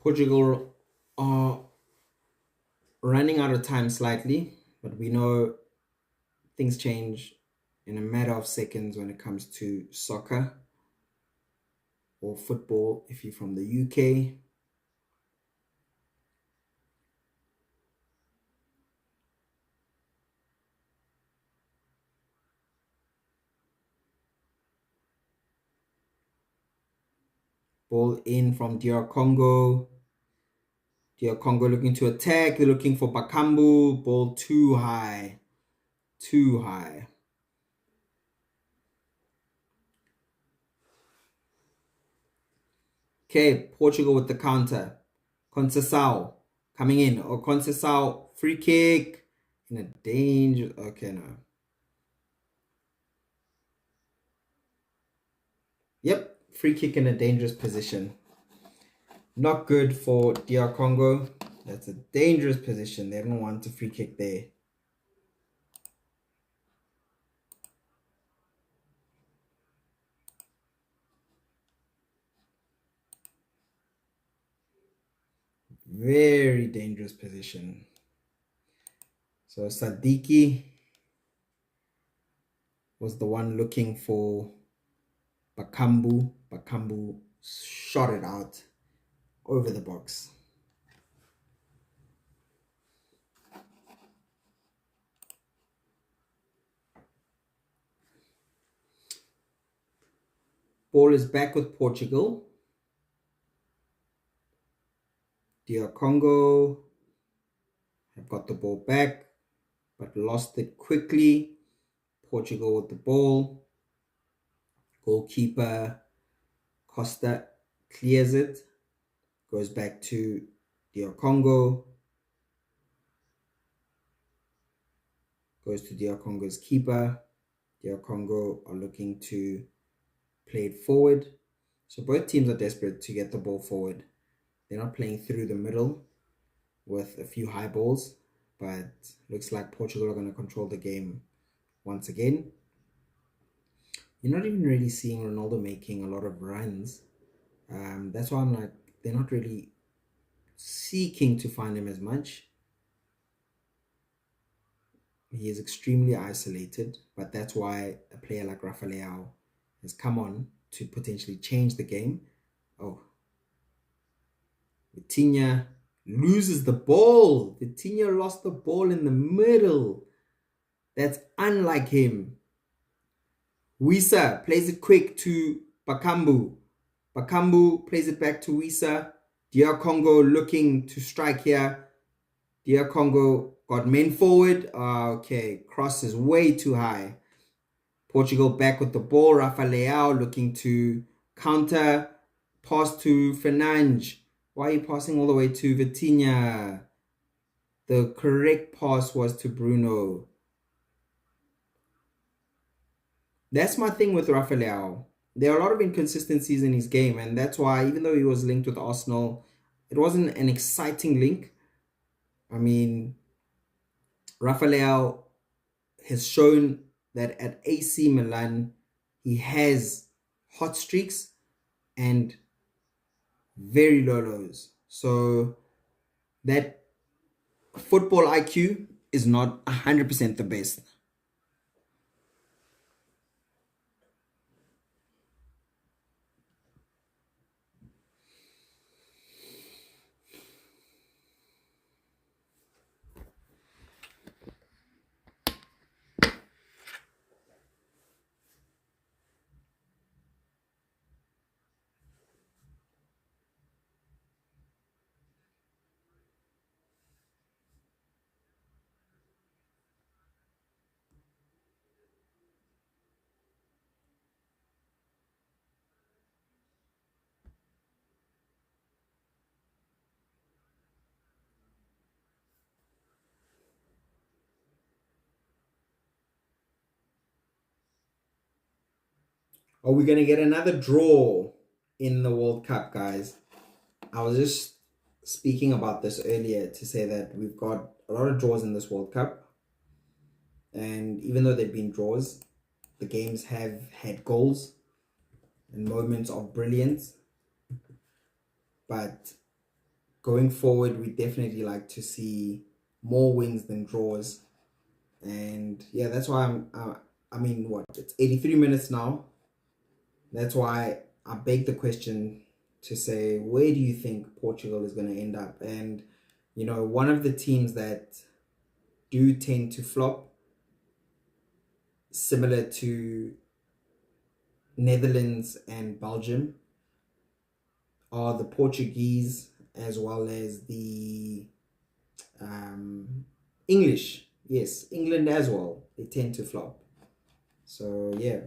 A: Portugal are running out of time slightly, but we know things change in a matter of seconds when it comes to soccer or football if you're from the UK. Ball in from DR Congo. DR Congo looking to attack. They're looking for Bakambu. Ball too high. Too high. Okay, Portugal with the counter. Conceição coming in. Or Conceição free kick in a danger. Okay, no. Yep, free kick in a dangerous position. Not good for DR Congo. That's a dangerous position. They don't want a free kick there. Very dangerous position. So Sadiki was the one looking for Bakambu. Bakambu shot it out over the box. Ball is back with Portugal. DR Congo have got the ball back, but lost it quickly. Portugal with the ball. Goalkeeper Costa clears it. Goes back to DR Congo. Goes to DR Congo's keeper. DR Congo are looking to play it forward. So both teams are desperate to get the ball forward. They're not playing through the middle with a few high balls, but looks like Portugal are going to control the game once again. You're not even really seeing Ronaldo making a lot of runs. That's why I'm like, they're not really seeking to find him as much. He is extremely isolated, but that's why a player like Rafael has come on to potentially change the game. Oh, Vitinha loses the ball. Vitinha lost the ball in the middle. That's unlike him. Wissa plays it quick to Bakambu. Bakambu plays it back to Wissa. DR Congo looking to strike here. DR Congo got men forward. Okay, cross is way too high. Portugal back with the ball. Rafael looking to counter. Pass to Fernandes. Why are you passing all the way to Vitinha? The correct pass was to Bruno. That's my thing with Rafael. There are a lot of inconsistencies in his game, and that's why, even though he was linked with Arsenal, it wasn't an exciting link. I mean, Rafael has shown that at AC Milan, he has hot streaks and very low lows. So that football IQ is not 100% the best. Are we going to get another draw in the World Cup, guys? I was just speaking about this earlier to say that we've got a lot of draws in this World Cup. And even though they've been draws, the games have had goals and moments of brilliance. But going forward, we definitely like to see more wins than draws. And yeah, that's why I mean, what? It's 83 minutes now. That's why I beg the question to say, where do you think Portugal is going to end up? And, you know, one of the teams that do tend to flop, similar to Netherlands and Belgium, are the Portuguese as well as the English. Yes, England as well. They tend to flop. So, yeah.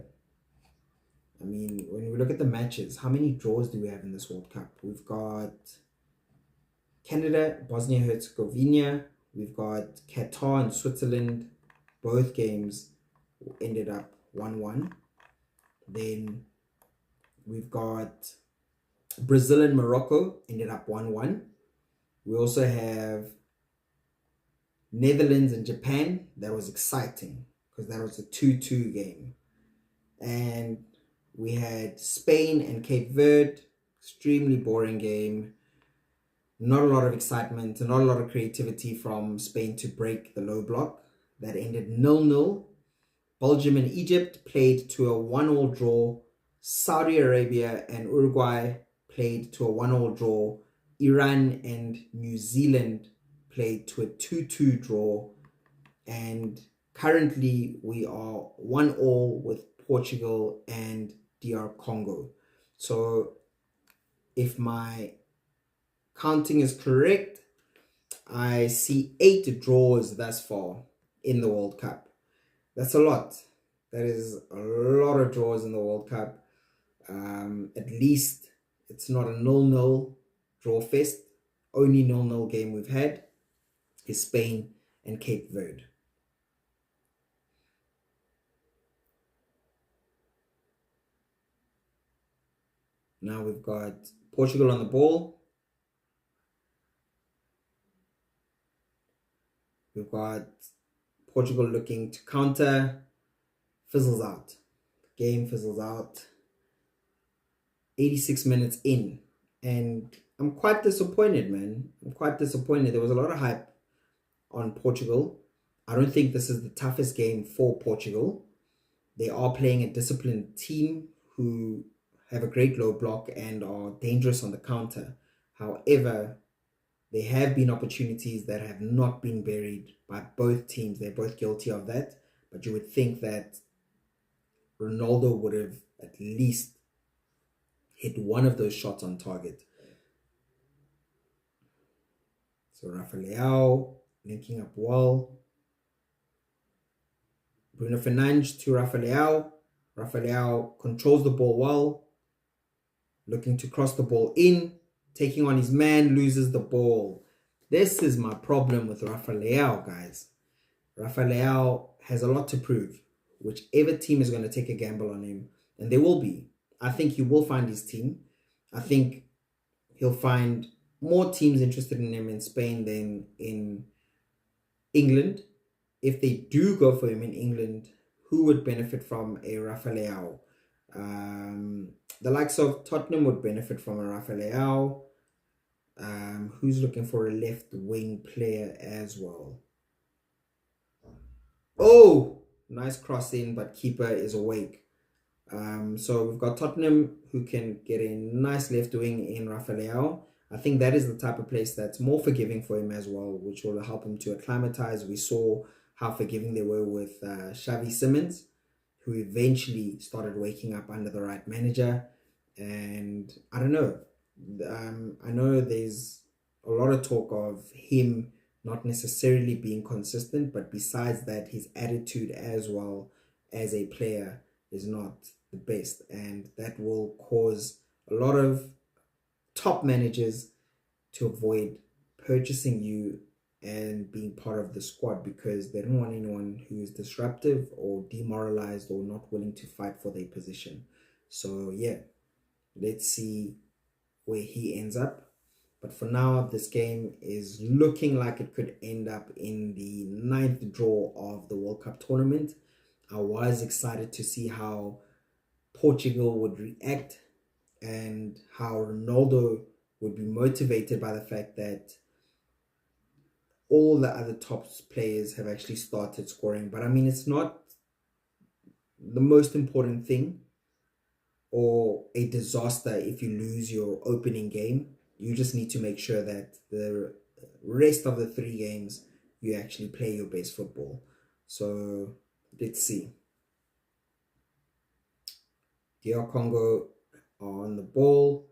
A: I mean, when we look at the matches, how many draws do we have in this World Cup? We've got Canada, Bosnia Herzegovina. We've got Qatar and Switzerland. Both games ended up 1-1. Then we've got Brazil and Morocco, ended up 1-1. We also have Netherlands and Japan. That was exciting because that was a 2-2 game. And we had Spain and Cape Verde. Extremely boring game. Not a lot of excitement and not a lot of creativity from Spain to break the low block. That ended 0-0. Belgium and Egypt played to a 1-1 draw. Saudi Arabia and Uruguay played to a 1-1 draw. Iran and New Zealand played to a 2-2 draw. And currently we are 1-1 with Portugal and DR Congo. So if my counting is correct, I see 8 draws thus far in the World Cup. That's a lot. That is a lot of draws in the World Cup. At least it's not a 0-0 draw fest. Only 0-0 game we've had is Spain and Cape Verde. Now we've got Portugal on the ball. We've got Portugal looking to counter. Fizzles out. Game fizzles out. 86 minutes in. And I'm quite disappointed, man. I'm quite disappointed. There was a lot of hype on Portugal. I don't think this is the toughest game for Portugal. They are playing a disciplined team who have a great low block and are dangerous on the counter. However, there have been opportunities that have not been buried by both teams. They're both guilty of that. But you would think that Ronaldo would have at least hit one of those shots on target. So Rafael linking up well. Bruno Fernandes to Rafael. Rafael controls the ball well. Looking to cross the ball in. Taking on his man, loses the ball. This is my problem with Rafael, guys. Rafael has a lot to prove. Whichever team is going to take a gamble on him, and there will be. I think he will find his team. I think he'll find more teams interested in him in Spain than in England. If they do go for him in England, who would benefit from a Rafael? The likes of Tottenham would benefit from a Rafael. Who's looking for a left wing player as well? Oh, nice cross in, but keeper is awake. So we've got Tottenham who can get a nice left wing in Rafael. I think that is the type of place that's more forgiving for him as well, which will help him to acclimatize. We saw how forgiving they were with Xavi Simons, who eventually started waking up under the right manager. And I don't know. I know there's a lot of talk of him not necessarily being consistent, but besides that, his attitude as well as a player is not the best, and that will cause a lot of top managers to avoid purchasing you and being part of the squad because they don't want anyone who is disruptive or demoralized or not willing to fight for their position. So yeah, let's see where he ends up. But for now, this game is looking like it could end up in the 9th draw of the World Cup tournament. I was excited to see how Portugal would react and how Ronaldo would be motivated by the fact that all the other top players have actually started scoring. But I mean, it's not the most important thing or a disaster if you lose your opening game. You just need to make sure that the rest of the three games you actually play your best football. So let's see. DR Congo are on the ball.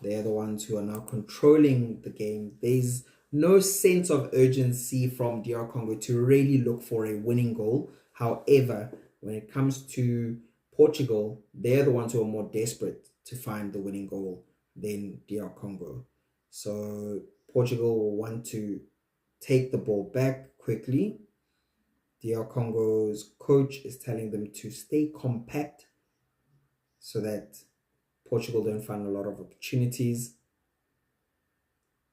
A: They're the ones who are now controlling the game. There's no sense of urgency from DR Congo to really look for a winning goal. However, when it comes to Portugal, they're the ones who are more desperate to find the winning goal than DR Congo. So Portugal will want to take the ball back quickly. DR Congo's coach is telling them to stay compact so that Portugal don't find a lot of opportunities.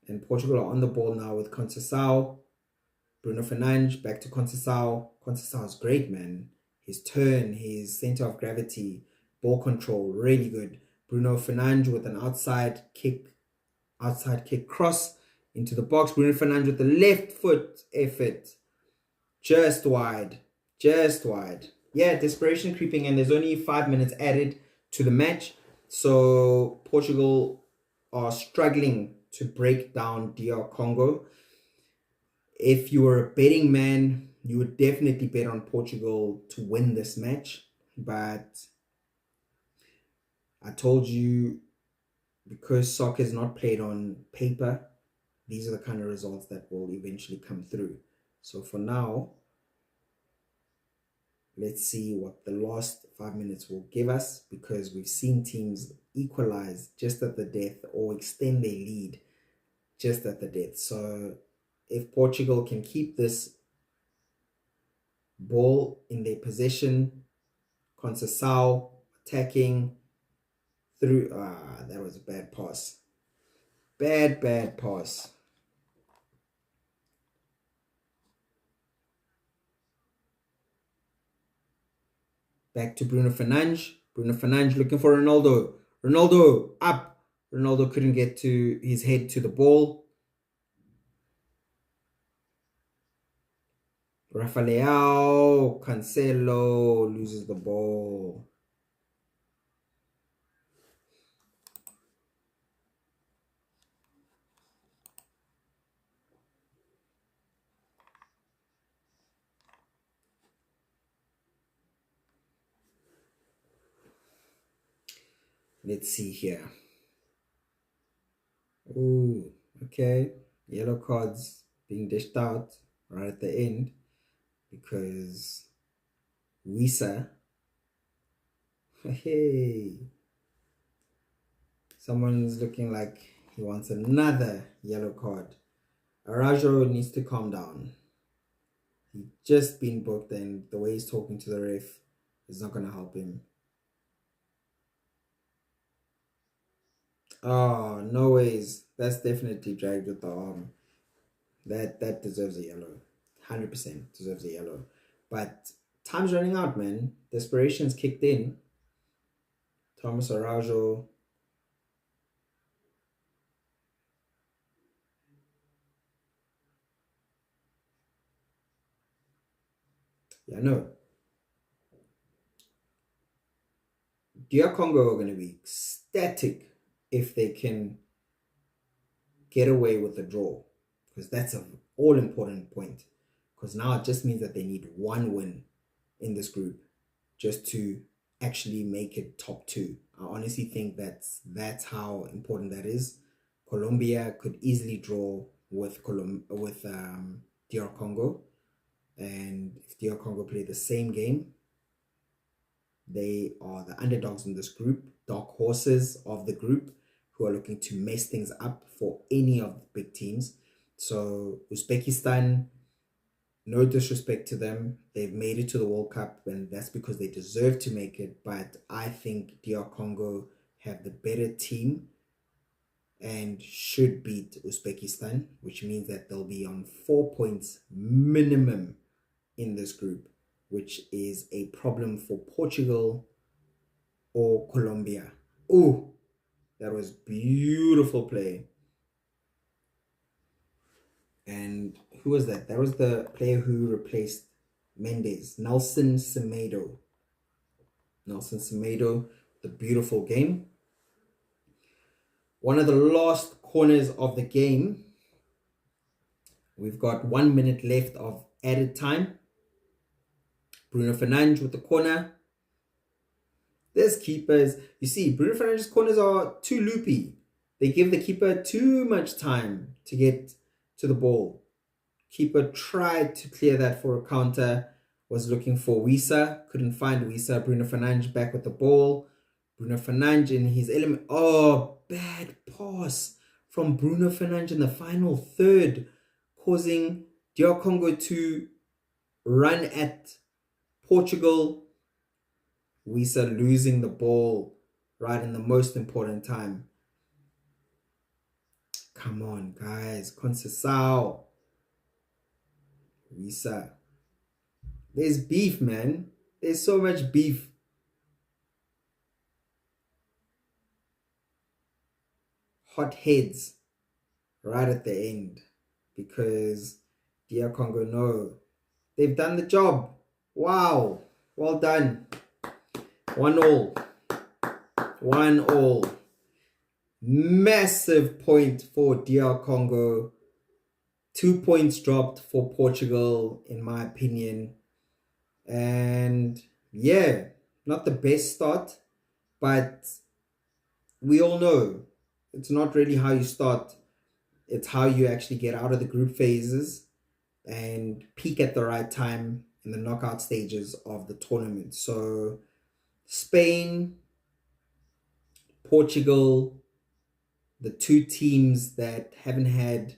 A: And Portugal are on the ball now with Conceição. Bruno Fernandes back to Conceição. Conceição is great, man. His turn, his center of gravity, ball control, really good. Bruno Fernandes with an outside kick cross into the box. Bruno Fernandes with the left foot effort. Just wide. Yeah, desperation creeping in. There's only 5 minutes added to the match. So Portugal are struggling to break down DR Congo. If you were a betting man, you would definitely bet on Portugal to win this match. But I told you, because soccer is not played on paper, these are the kind of results that will eventually come through. So for now, let's see what the last 5 minutes will give us, because we've seen teams equalize just at the death or extend their lead just at the death. So if Portugal can keep this ball in their possession, Conceição attacking through, that was a bad pass. Bad pass. Back to Bruno Fernandes. Bruno Fernandes looking for Ronaldo. Ronaldo up. Ronaldo couldn't get to his head to the ball. Rafael Cancelo loses the ball. Let's see here. Ooh, okay. Yellow cards being dished out right at the end because Wissa. Hey. Someone's looking like he wants another yellow card. Araujo needs to calm down. He's just been booked, and the way he's talking to the ref is not going to help him. Oh, no ways. That's definitely dragged with the arm. That deserves a yellow. 100% deserves a yellow. But time's running out, man. Desperation's kicked in. Thomas Araujo. Yeah, no. DR Congo are going to be ecstatic if they can get away with the draw, because that's an all-important point, because now it just means that they need one win in this group just to actually make it top two. I honestly think that's how important that is. Colombia could easily draw with DR Congo, and if DR Congo play the same game, they are the underdogs in this group, dark horses of the group, who are looking to mess things up for any of the big teams. So Uzbekistan, no disrespect to them, they've made it to the World Cup, and that's because they deserve to make it. But I think DR Congo have the better team and should beat Uzbekistan, which means that they'll be on 4 points minimum in this group, which is a problem for Portugal or Colombia. Oh, That was beautiful play. And who was that? That was the player who replaced Mendes, Nelson Semedo. Nelson Semedo, the beautiful game. One of the last corners of the game. We've got 1 minute left of added time. Bruno Fernandes with the corner. There's keepers. You see, Bruno Fernandes' corners are too loopy. They give the keeper too much time to get to the ball. Keeper tried to clear that for a counter. Was looking for Wissa. Couldn't find Wissa. Bruno Fernandes back with the ball. Bruno Fernandes in his element. Oh, bad pass from Bruno Fernandes in the final third, causing DR Congo to run at Portugal. Wissa losing the ball right in the most important time. Come on, guys. Conceição. Wissa. There's beef, man. There's so much beef. Hot heads right at the end because DR Congo know they've done the job. Wow. Well done. 1-1. 1-1. Massive point for DR Congo. 2 points dropped for Portugal, in my opinion. And yeah, not the best start, but we all know it's not really how you start. It's how you actually get out of the group phases and peak at the right time in the knockout stages of the tournament. So Spain, Portugal, the two teams that haven't had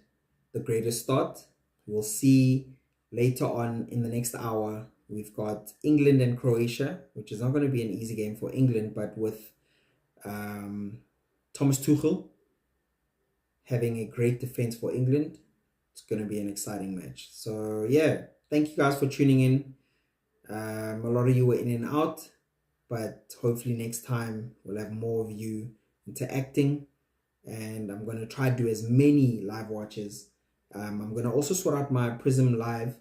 A: the greatest start. We'll see later on in the next hour. We've got England and Croatia, which is not going to be an easy game for England, but with Thomas Tuchel having a great defense for England, it's going to be an exciting match. So yeah, thank you guys for tuning in. A lot of you were in and out, but hopefully next time we'll have more of you interacting, and I'm going to try to do as many live watches. I'm going to also sort out my Prism Live.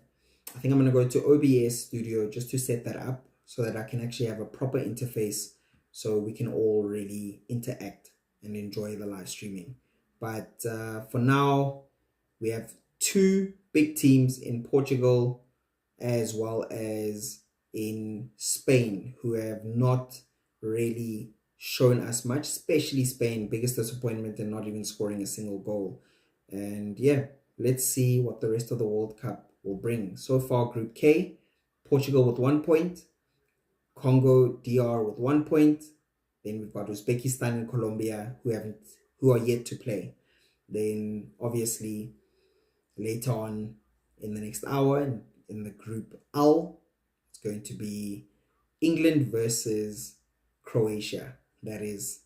A: I think I'm going to go to OBS Studio just to set that up so that I can actually have a proper interface so we can all really interact and enjoy the live streaming. But for now, we have two big teams in Portugal as well as in Spain who have not really shown us much, especially Spain, biggest disappointment and not even scoring a single goal. And yeah, let's see what the rest of the World Cup will bring. So far, Group K, Portugal with 1 point, Congo, DR with 1 point. Then we've got Uzbekistan and Colombia who are yet to play. Then obviously later on in the next hour in the Group L, it's going to be England versus Croatia. That is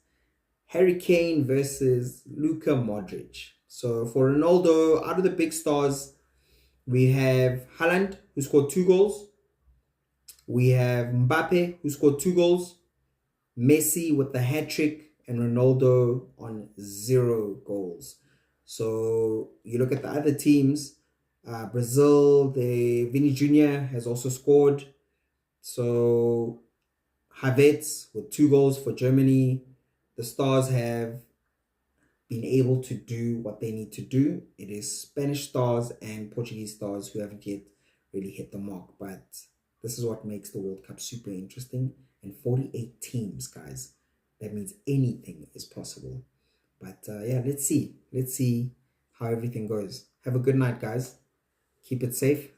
A: Harry Kane versus Luka Modric. So for Ronaldo, out of the big stars, we have Haaland, who scored 2 goals. We have Mbappe, who scored 2 goals. Messi with the hat-trick, and Ronaldo on 0 goals. So you look at the other teams, Brazil, Vini Jr. has also scored. So Havertz with 2 goals for Germany. The Stars have been able to do what they need to do. It is Spanish Stars and Portuguese Stars who haven't yet really hit the mark. But this is what makes the World Cup super interesting. And 48 teams, guys. That means anything is possible. But yeah, let's see. Let's see how everything goes. Have a good night, guys. Keep it safe.